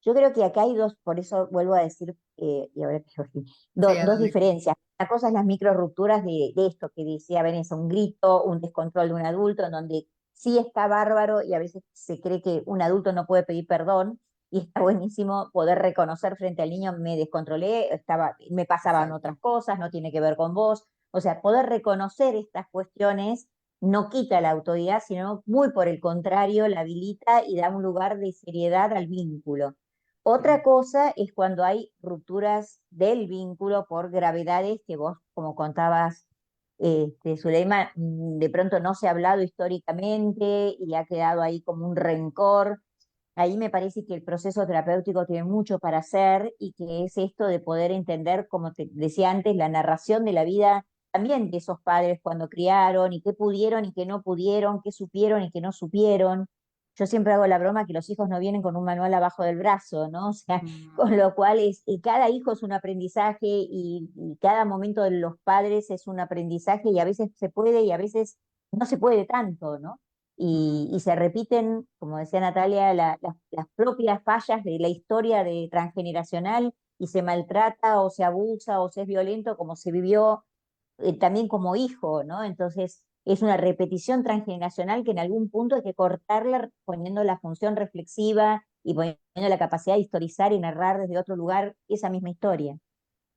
Yo creo que acá hay dos, por eso vuelvo a decir, y ahora te digo así, Sí, dos dale. diferencias. Una cosa es las micro rupturas de esto que decía Vanessa, un grito, un descontrol de un adulto, en donde sí está bárbaro y a veces se cree que un adulto no puede pedir perdón, y está buenísimo poder reconocer frente al niño, me descontrolé, me pasaban Exacto. otras cosas, no tiene que ver con vos. O sea, poder reconocer estas cuestiones no quita la autoridad, sino muy por el contrario, la habilita y da un lugar de seriedad al vínculo. Otra cosa es cuando hay rupturas del vínculo por gravedades que vos, como contabas, Zuleima, de pronto no se ha hablado históricamente y ha quedado ahí como un rencor. Ahí me parece que el proceso terapéutico tiene mucho para hacer y que es esto de poder entender, como te decía antes, la narración de la vida también de esos padres cuando criaron y qué pudieron y qué no pudieron, qué supieron y qué no supieron. Yo siempre hago la broma que los hijos no vienen con un manual abajo del brazo, ¿no? O sea, con lo cual cada hijo es un aprendizaje y cada momento de los padres es un aprendizaje y a veces se puede y a veces no se puede tanto, ¿no? Y se repiten, como decía Natalia, las propias fallas de la historia transgeneracional y se maltrata o se abusa o se es violento como se vivió también como hijo, ¿no? Entonces es una repetición transgeneracional que en algún punto hay que cortarla poniendo la función reflexiva y poniendo la capacidad de historizar y narrar desde otro lugar esa misma historia.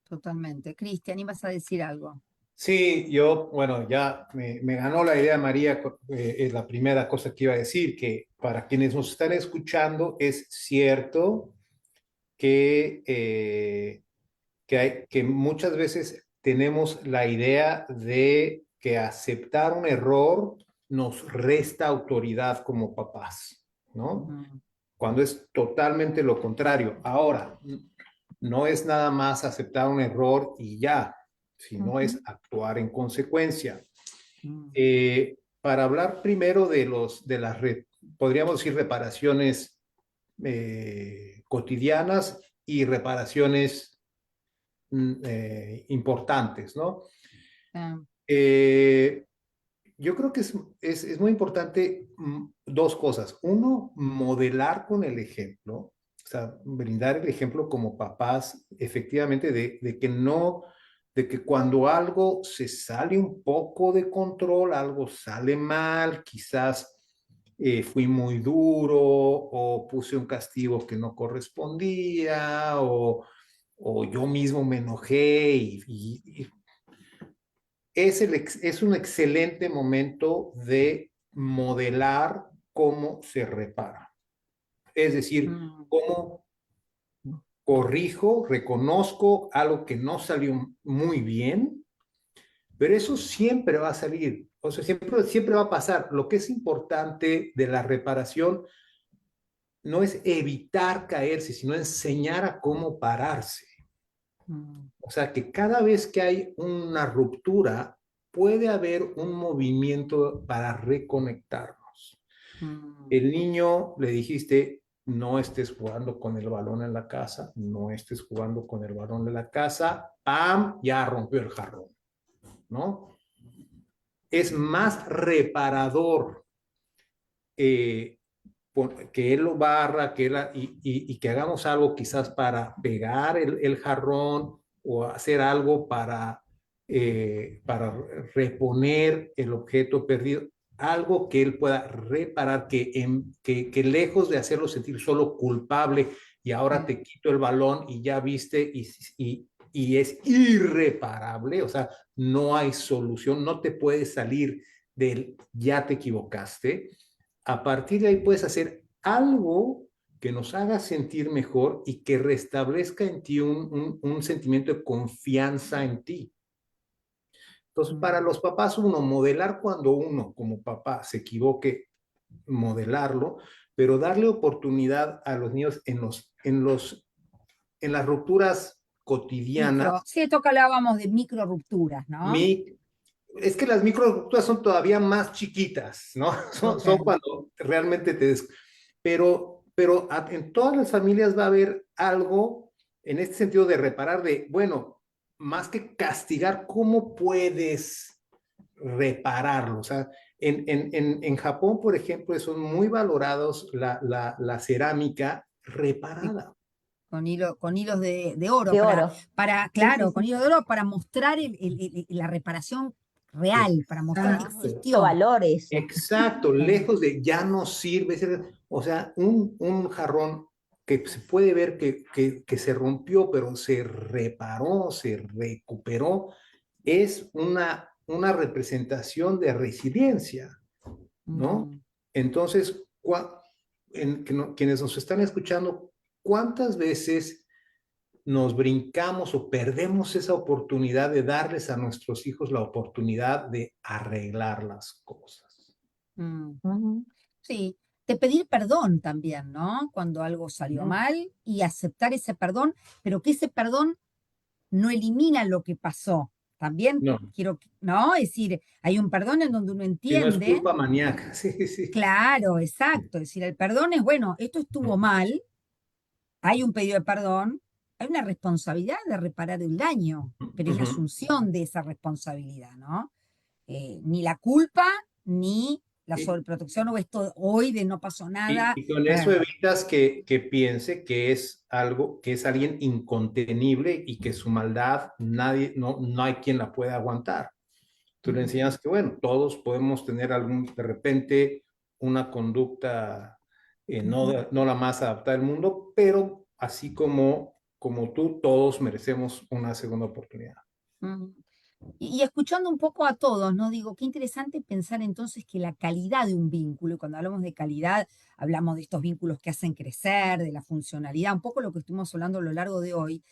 Totalmente. Cristian, ¿ibas a decir algo? Sí, bueno, ya me ganó la idea, María, es la primera cosa que iba a decir, que para quienes nos están escuchando, es cierto que muchas veces tenemos la idea de que aceptar un error nos resta autoridad como papás, ¿no? Cuando es totalmente lo contrario. Ahora, no es nada más aceptar un error y ya, sino es actuar en consecuencia. Para hablar primero de las, podríamos decir, reparaciones cotidianas y reparaciones importantes, ¿no? Yo creo que es muy importante dos cosas. Uno, modelar con el ejemplo, o sea, brindar el ejemplo como papás, efectivamente, de que cuando algo se sale un poco de control, algo sale mal, quizás fui muy duro o puse un castigo que no correspondía o yo mismo me enojé y es un excelente momento de modelar cómo se repara. Es decir, cómo corrijo, reconozco algo que no salió muy bien, pero eso siempre va a salir, o sea, siempre va a pasar. Lo que es importante de la reparación no es evitar caerse, sino enseñar a cómo pararse. O sea, que cada vez que hay una ruptura, puede haber un movimiento para reconectarnos. El niño le dijiste, no estés jugando con el balón en la casa, no estés jugando con el balón en la casa, ¡pam! Ya rompió el jarrón, ¿no? Es más reparador que él lo barra y que hagamos algo quizás para pegar el jarrón o hacer algo para reponer el objeto perdido, algo que él pueda reparar, que lejos de hacerlo sentir solo culpable y ahora te quito el balón y ya viste y es irreparable, o sea, no hay solución, no te puedes salir del ya te equivocaste. A partir de ahí puedes hacer algo que nos haga sentir mejor y que restablezca en ti un sentimiento de confianza en ti. Entonces, para los papás, modelar cuando uno como papá se equivoque, modelarlo, pero darle oportunidad a los niños en las rupturas cotidianas. Sí, esto que hablábamos de micro rupturas, ¿no? Es que las micro rupturas son todavía más chiquitas, ¿no? Son cuando realmente pero en todas las familias va a haber algo en este sentido de reparar, bueno, más que castigar, ¿cómo puedes repararlo? O sea, en Japón, por ejemplo, son muy valorados la cerámica reparada. Con hilos de oro. De oro. Claro, Sí. con hilos de oro para mostrar la reparación real, para mostrar que existió. Valores. Exacto, lejos de ya no sirve. O sea, un jarrón que se puede ver que se rompió, pero se reparó, se recuperó, es una representación de resiliencia, ¿no? Mm. Entonces, quienes nos están escuchando, ¿cuántas veces nos brincamos o perdemos esa oportunidad de darles a nuestros hijos la oportunidad de arreglar las cosas? Mm. Ujú. Sí, de pedir perdón también, ¿no? Cuando algo salió ¿No? mal y aceptar ese perdón, pero que ese perdón no elimina lo que pasó. También No, quiero, ¿no? Es decir, hay un perdón en donde uno si no es entiende, culpa maníaca, sí, sí. claro, exacto, es decir, el perdón es, bueno, esto estuvo mal, hay un pedido de perdón, hay una responsabilidad de reparar el daño, pero es la Ujú. asunción de esa responsabilidad, ¿no? Ni la culpa, ni la Y, sobreprotección o esto hoy de no pasó nada. y con eso evitas que piense que es algo, que es alguien incontenible y que su maldad nadie, no hay quien la pueda aguantar. Tú le enseñas que, bueno, todos podemos tener de repente, una conducta no la más adaptada al mundo, pero así como tú, todos merecemos una segunda oportunidad. Mm. Y escuchando un poco a todos, ¿no? Digo, qué interesante pensar entonces que la calidad de un vínculo, y cuando hablamos de calidad, hablamos de estos vínculos que hacen crecer, de la funcionalidad, un poco lo que estuvimos hablando a lo largo de hoy,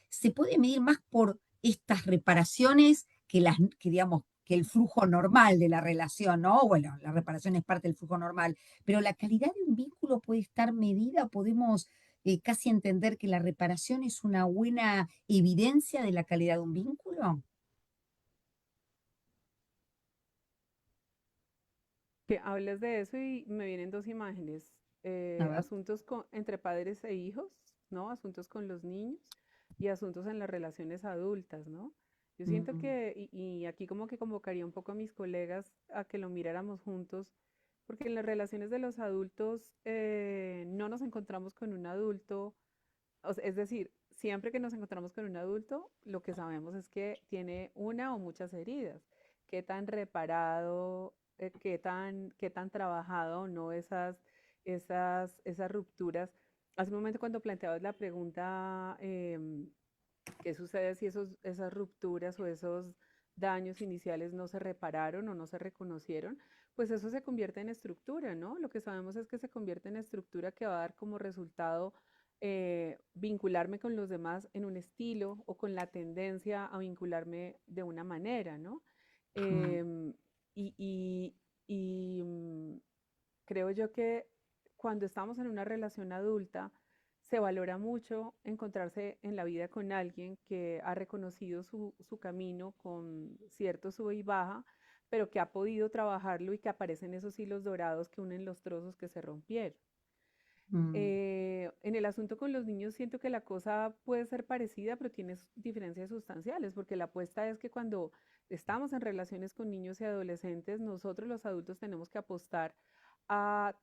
se puede medir más por estas reparaciones que digamos, que el flujo normal de la relación, ¿no? Bueno, la reparación es parte del flujo normal, pero la calidad de un vínculo puede estar medida, podemos casi entender que la reparación es una buena evidencia de la calidad de un vínculo. Que hables de eso y me vienen dos imágenes, A ver. asuntos entre padres e hijos, ¿no? Asuntos con los niños y asuntos en las relaciones adultas, ¿no? Yo siento Mm, que, y aquí como que convocaría un poco a mis colegas a que lo miráramos juntos, porque en las relaciones de los adultos no nos encontramos con un adulto, es decir, siempre que nos encontramos con un adulto, lo que sabemos es que tiene una o muchas heridas. Qué tan reparado, qué tan trabajado o no esas rupturas. Hace un momento cuando planteabas la pregunta, ¿qué sucede si esas rupturas o esos daños iniciales no se repararon o no se reconocieron? Pues eso se convierte en estructura, ¿no? Lo que sabemos es que se convierte en estructura que va a dar como resultado vincularme con los demás en un estilo o con la tendencia a vincularme de una manera, ¿no? mm, Em, y y- y, creo yo que cuando estamos en una relación adulta, se valora mucho encontrarse en la vida con alguien que ha reconocido su camino con cierto sube y baja, pero que ha podido trabajarlo y que aparecen esos hilos dorados que unen los trozos que se rompieron. mm, En el asunto con los niños siento que la cosa puede ser parecida, pero tiene diferencias sustanciales, porque la apuesta es que cuando estamos en relaciones con niños y adolescentes, nosotros los adultos tenemos que apostar a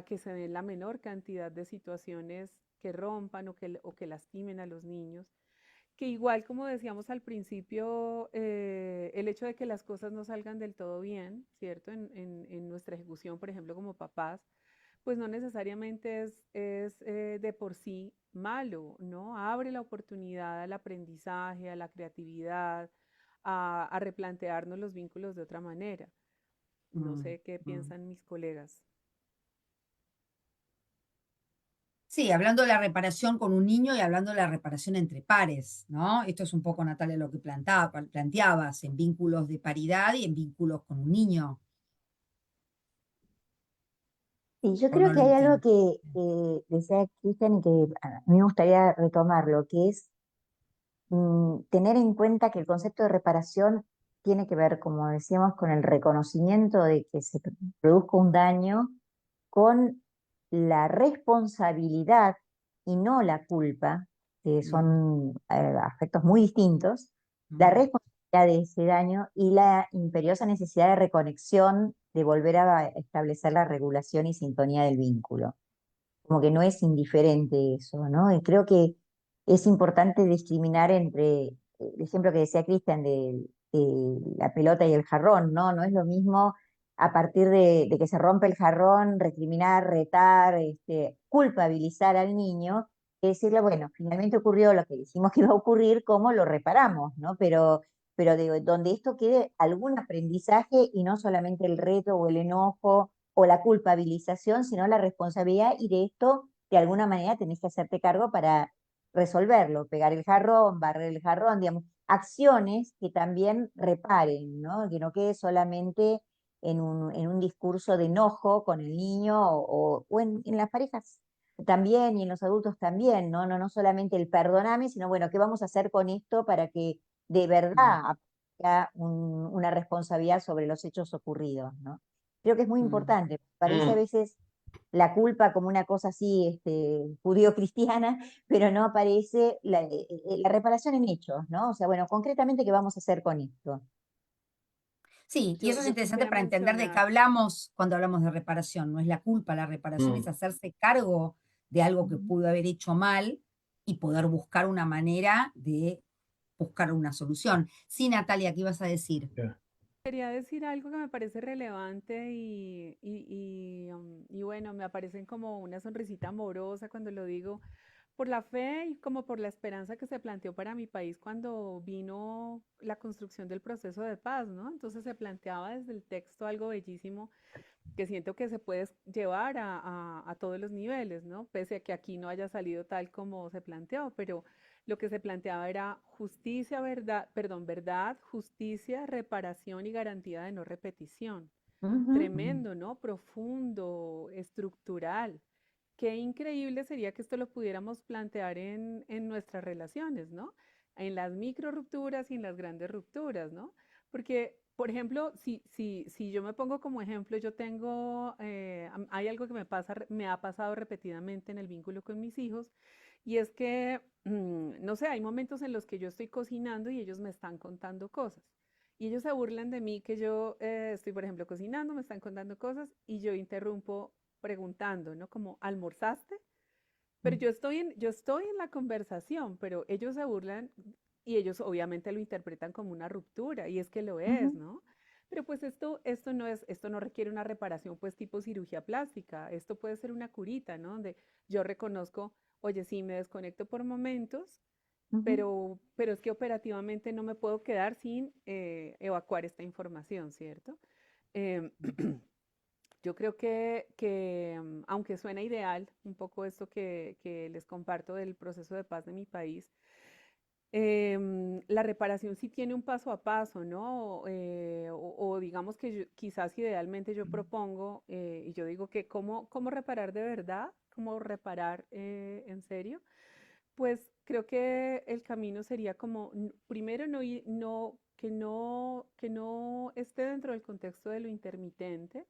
que se den la menor cantidad de situaciones que rompan o que lastimen a los niños. Que igual, como decíamos al principio, el hecho de que las cosas no salgan del todo bien, ¿cierto? En nuestra ejecución, por ejemplo, como papás, pues no necesariamente es de por sí malo, ¿no? Abre la oportunidad al aprendizaje, a la creatividad, a replantearnos los vínculos de otra manera. No mm, sé qué mm. piensan mis colegas. Sí, hablando de la reparación con un niño y hablando de la reparación entre pares, ¿no? Esto es un poco, Natalia, lo que planteabas en vínculos de paridad y en vínculos con un niño, Y yo ¿o creo no lo que hay algo entiendo? que decía Cristian y que a mí me gustaría retomarlo, que es tener en cuenta que el concepto de reparación tiene que ver, como decíamos, con el reconocimiento de que se produzca un daño, con la responsabilidad y no la culpa, que Mm, son aspectos muy distintos, la mm, responsabilidad de ese daño y la imperiosa necesidad de reconexión, de volver a establecer la regulación y sintonía del vínculo. Como que no es indiferente eso, ¿no? Y creo que es importante discriminar entre el ejemplo que decía Cristian de la pelota y el jarrón, ¿no? No es lo mismo a partir de que se rompe el jarrón, recriminar, retar, culpabilizar al niño, y decirle, bueno, finalmente ocurrió lo que dijimos que iba a ocurrir, ¿cómo lo reparamos? ¿No? Pero digo, donde esto quede algún aprendizaje y no solamente el reto o el enojo o la culpabilización, sino la responsabilidad, y de esto, de alguna manera, tenés que hacerte cargo para resolverlo, pegar el jarrón, barrer el jarrón, digamos, acciones que también reparen, ¿no? Que no quede solamente en un discurso de enojo con el niño o en las parejas también y en los adultos también, ¿no? No solamente el perdoname, sino bueno, ¿qué vamos a hacer con esto para que de verdad haya una responsabilidad sobre los hechos ocurridos, ¿no? Creo que es muy importante. Parece a veces la culpa como una cosa así, judío-cristiana, pero no aparece la reparación en hechos, ¿no? O sea, bueno, concretamente, ¿qué vamos a hacer con esto? Sí, y eso es Yo interesante quisiera para entender de qué mencionar, hablamos cuando hablamos de reparación. No es la culpa, la reparación es hacerse cargo de algo que pudo haber hecho mal y poder buscar una manera de buscar una solución. Sí, Natalia, ¿qué ibas a decir? Ya. quería decir algo que me parece relevante y bueno, me aparecen como una sonrisita amorosa cuando lo digo, por la fe y como por la esperanza que se planteó para mi país cuando vino la construcción del proceso de paz, ¿no? Entonces se planteaba desde el texto algo bellísimo que siento que se puede llevar a todos los niveles, ¿no? Pese a que aquí no haya salido tal como se planteó, pero lo que se planteaba era justicia, verdad, perdón, verdad, justicia, reparación y garantía de no repetición. Ujú. Tremendo, ¿no? Profundo, estructural. Qué increíble sería que esto lo pudiéramos plantear en nuestras relaciones, ¿no? En las micro rupturas y en las grandes rupturas, ¿no? Porque, por ejemplo, si yo me pongo como ejemplo, yo tengo, hay algo que me ha pasado repetidamente en el vínculo con mis hijos, y es que, no sé, hay momentos en los que yo estoy cocinando y ellos me están contando cosas. Y ellos se burlan de mí que yo estoy, por ejemplo, cocinando, me están contando cosas y yo interrumpo preguntando, ¿no? Como, ¿almorzaste? Pero yo estoy en la conversación, pero ellos se burlan y ellos obviamente lo interpretan como una ruptura, y es que lo es, Ujú. ¿no? Pero pues esto no requiere una reparación pues tipo cirugía plástica, esto puede ser una curita, ¿no? Donde yo reconozco, oye, sí, me desconecto por momentos, Ujú. pero es que operativamente no me puedo quedar sin evacuar esta información, ¿cierto? Em, Yo creo que, aunque suena ideal, un poco esto que les comparto del proceso de paz de mi país, la reparación sí tiene un paso a paso, ¿no? O digamos que quizás idealmente yo propongo, y yo digo que cómo reparar de verdad, cómo reparar en serio, pues creo que el camino sería como, primero que no esté dentro del contexto de lo intermitente.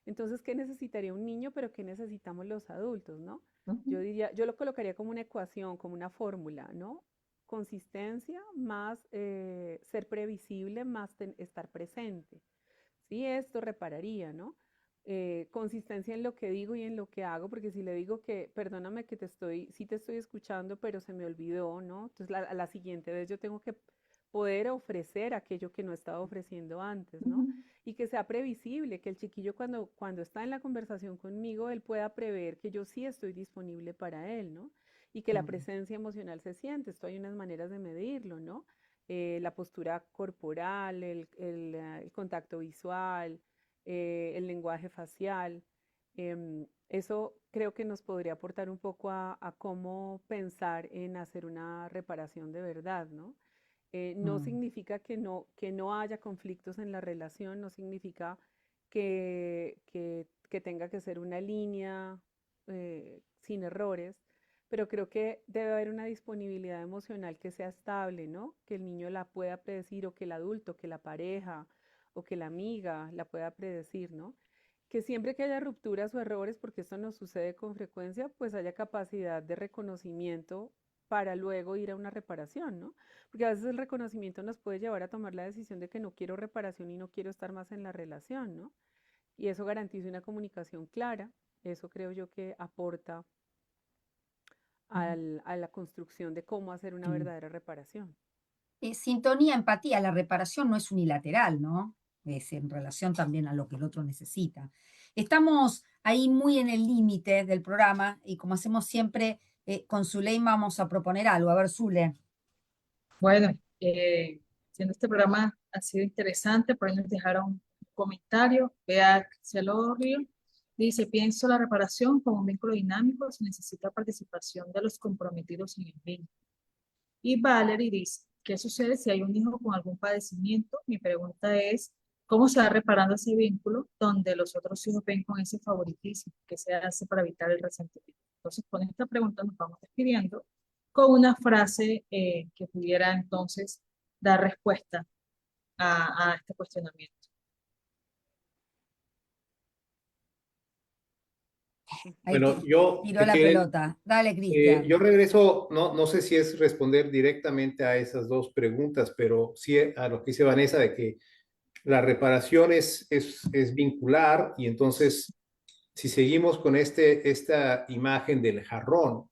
Entonces, ¿qué necesitaría un niño, pero qué necesitamos los adultos, ¿no? Ujú. Yo diría, yo lo colocaría como una ecuación, como una fórmula, ¿no? Consistencia más ser previsible más estar presente. Sí, esto repararía, ¿no? Consistencia en lo que digo y en lo que hago, porque si le digo que, perdóname que sí te estoy escuchando, pero se me olvidó, ¿no? Entonces a la siguiente vez yo tengo que poder ofrecer aquello que no estaba ofreciendo antes, ¿no? Ujú. Y que sea previsible, que el chiquillo cuando está en la conversación conmigo, él pueda prever que yo sí estoy disponible para él, ¿no? Y que la presencia emocional se siente. Esto hay unas maneras de medirlo, ¿no? La postura corporal, el contacto visual, el lenguaje facial. Eso creo que nos podría aportar un poco a cómo pensar en hacer una reparación de verdad, ¿no? No significa que no haya conflictos en la relación, no significa que tenga que ser una línea sin errores, pero creo que debe haber una disponibilidad emocional que sea estable, ¿no? Que el niño la pueda predecir, o que el adulto, que la pareja o que la amiga la pueda predecir, ¿no? Que siempre que haya rupturas o errores, porque esto nos sucede con frecuencia, pues haya capacidad de reconocimiento para luego ir a una reparación, ¿no? Porque a veces el reconocimiento nos puede llevar a tomar la decisión de que no quiero reparación y no quiero estar más en la relación, ¿no? Y eso garantiza una comunicación clara. Eso creo yo que aporta a la construcción de cómo hacer una verdadera reparación. Sintonía, empatía, la reparación no es unilateral, ¿no? es en relación también a lo que el otro necesita. Estamos ahí muy en el límite del programa y como hacemos siempre, con Zuleima vamos a proponer algo. A ver, Zule. Bueno, siendo este programa ha sido interesante, por ahí nos dejaron un comentario. Bea Celorio dice, pienso la reparación como un vínculo dinámico, se necesita participación de los comprometidos en el vínculo. Y Valerie dice, ¿qué sucede si hay un hijo con algún padecimiento? Mi pregunta es, ¿cómo se va reparando ese vínculo donde los otros hijos ven con ese favoritismo? ¿Qué se hace para evitar el resentimiento? Entonces, con esta pregunta nos vamos despidiendo con una frase que pudiera entonces dar respuesta a este cuestionamiento. Ahí Bueno, yo, tiró la pelota. Dale, Cristian. yo regreso, no sé si es responder directamente a esas dos preguntas, pero sí a lo que dice Vanessa de que la reparación es vincular y entonces si seguimos con esta imagen del jarrón,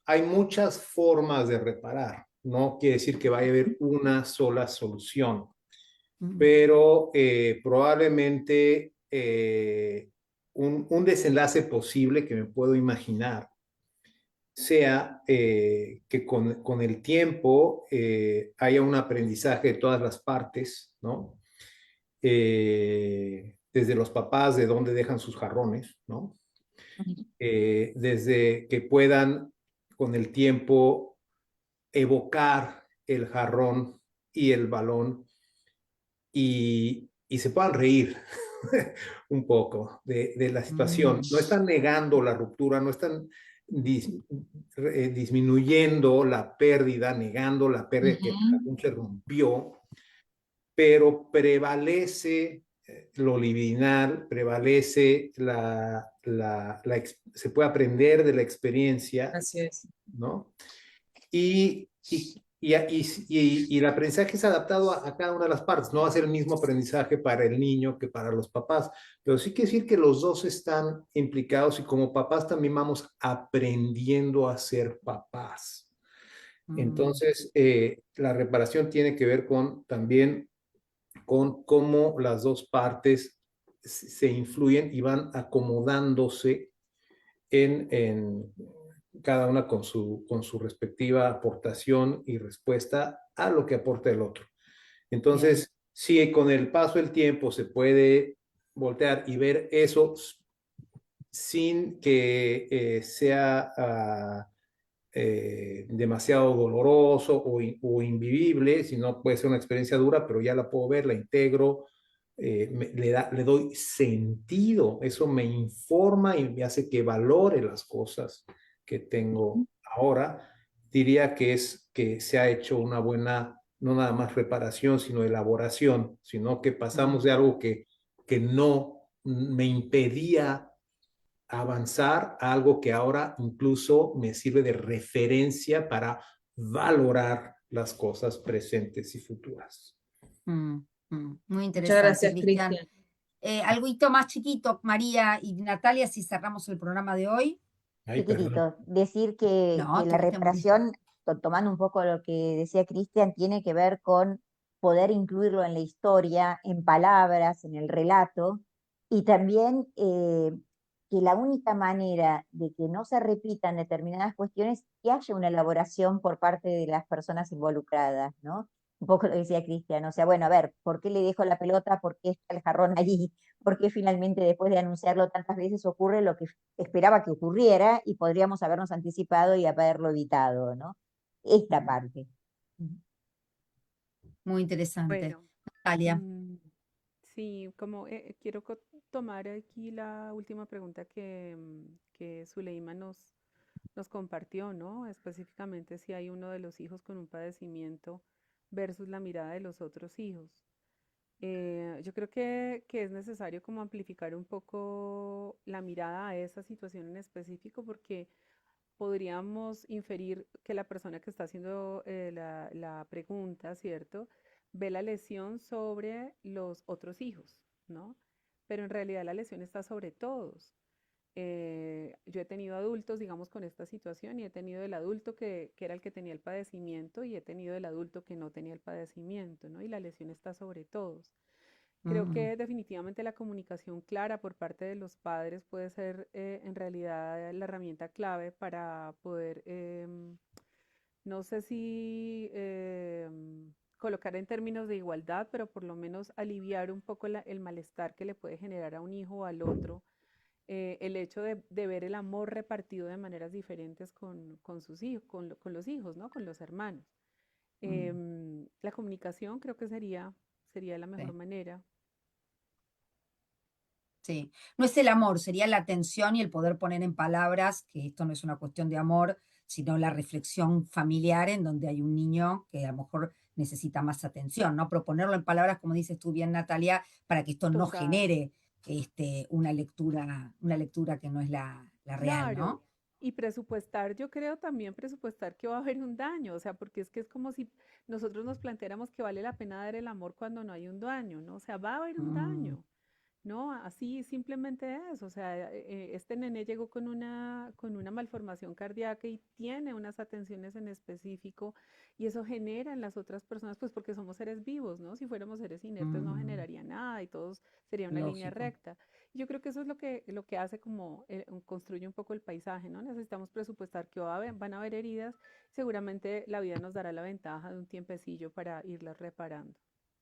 hay muchas formas de reparar? No quiere decir que vaya a haber una sola solución, pero probablemente un desenlace posible que me puedo imaginar sea que con el tiempo haya un aprendizaje de todas las partes, ¿no? Desde los papás de dónde dejan sus jarrones, ¿no? Desde que puedan con el tiempo evocar el jarrón y el balón y se puedan reír un poco de la situación. No están negando la ruptura, no están disminuyendo la pérdida, negando la pérdida que el jarrón se rompió, pero prevalece lo libidinal, prevalece se puede aprender de la experiencia, Así es. ¿no? Y el aprendizaje es adaptado a cada una de las partes. No va a ser el mismo aprendizaje para el niño que para los papás, pero sí quiere decir que los dos están implicados y como papás también vamos aprendiendo a ser papás. Entonces, la reparación tiene que ver también con cómo las dos partes se influyen y van acomodándose en cada una con su respectiva aportación y respuesta a lo que aporta el otro. Entonces, si con el paso del tiempo se puede voltear y ver eso sin que sea demasiado doloroso o invivible, sino puede ser una experiencia dura, pero ya la puedo ver, la integro, le doy sentido, eso me informa y me hace que valore las cosas que tengo ahora. Diría que se ha hecho una buena, no nada más reparación, sino elaboración, sino que pasamos de algo que no me impedía avanzar a algo que ahora incluso me sirve de referencia para valorar las cosas presentes y futuras. Muy Muchas interesante, gracias, Cristian. Cristian. Algo más chiquito, María y Natalia, si cerramos el programa de hoy. Ay, perdón. Chiquitito, decir que No, la te molesta. reparación, tomando un poco lo que decía Cristian, tiene que ver con poder incluirlo en la historia, en palabras, en el relato, y también que la única manera de que no se repitan determinadas cuestiones es que haya una elaboración por parte de las personas involucradas, ¿no? Un poco lo que decía Cristian, o sea, bueno, a ver, ¿por qué le dejo la pelota? ¿Por qué está el jarrón allí? ¿Por qué finalmente después de anunciarlo tantas veces ocurre lo que esperaba que ocurriera y podríamos habernos anticipado y haberlo evitado, ¿no? Esta parte. Muy interesante. Bueno, Natalia. sí, como quiero tomar aquí la última pregunta que Zuleima nos compartió, ¿no? Específicamente si hay uno de los hijos con un padecimiento versus la mirada de los otros hijos. Yo creo que es necesario como amplificar un poco la mirada a esa situación en específico porque podríamos inferir que la persona que está haciendo la pregunta, ¿cierto? Ve la lesión sobre los otros hijos, ¿no? Pero en realidad la lesión está sobre todos. Yo he tenido adultos, digamos, con esta situación y he tenido el adulto que era el que tenía el padecimiento y he tenido el adulto que no tenía el padecimiento, ¿no? Y la lesión está sobre todos. Creo Mm, que definitivamente la comunicación clara por parte de los padres puede ser en realidad la herramienta clave para poder, no sé si colocar en términos de igualdad, pero por lo menos aliviar un poco el malestar que le puede generar a un hijo o al otro el hecho de ver el amor repartido de maneras diferentes con sus hijos, con los hijos, ¿no? Con los hermanos. mm, La comunicación creo que sería la mejor sí. manera. Sí, no es el amor, sería la atención y el poder poner en palabras que esto no es una cuestión de amor, sino la reflexión familiar en donde hay un niño que a lo mejor necesita más atención, ¿no? Proponerlo en palabras, como dices tú bien, Natalia, para que esto no Total. genere una lectura que no es la real, Claro, ¿no? y presupuestar, yo creo también presupuestar que va a haber un daño, o sea, porque es que es como si nosotros nos planteáramos que vale la pena dar el amor cuando no hay un daño, ¿no? O sea, va a haber un Mm, daño, ¿no? Así simplemente es, o sea, este nene llegó con una malformación cardíaca y tiene unas atenciones en específico y eso genera en las otras personas, pues porque somos seres vivos, ¿no? Si fuéramos seres inertes no mm, generaría nada y todos sería una línea lógico. recta. Yo creo que eso es lo que hace como construye un poco el paisaje, ¿no? Necesitamos presupuestar que van a haber heridas, seguramente la vida nos dará la ventaja de un tiempecillo para irlas reparando.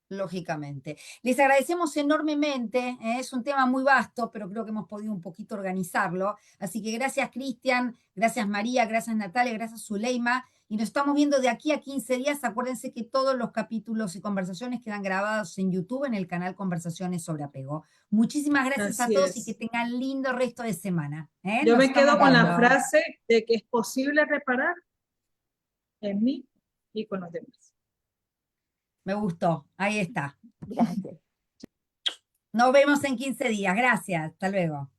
Lógicamente. Les agradecemos enormemente, es un tema muy vasto, pero creo que hemos podido un poquito organizarlo. Así que gracias, Cristian, gracias, María, gracias, Natalia, gracias, Zuleima. Y nos estamos viendo de aquí a 15 días. Acuérdense que todos los capítulos y conversaciones quedan grabados en YouTube en el canal Conversaciones sobre Apego. Muchísimas gracias a Así todos y que es. tengan lindo resto de semana. Yo Nos me estamos quedo con la viendo. frase de que es posible reparar en mí y con los demás. Me gustó. Ahí está. Gracias. Nos vemos en 15 días. Gracias. Hasta luego.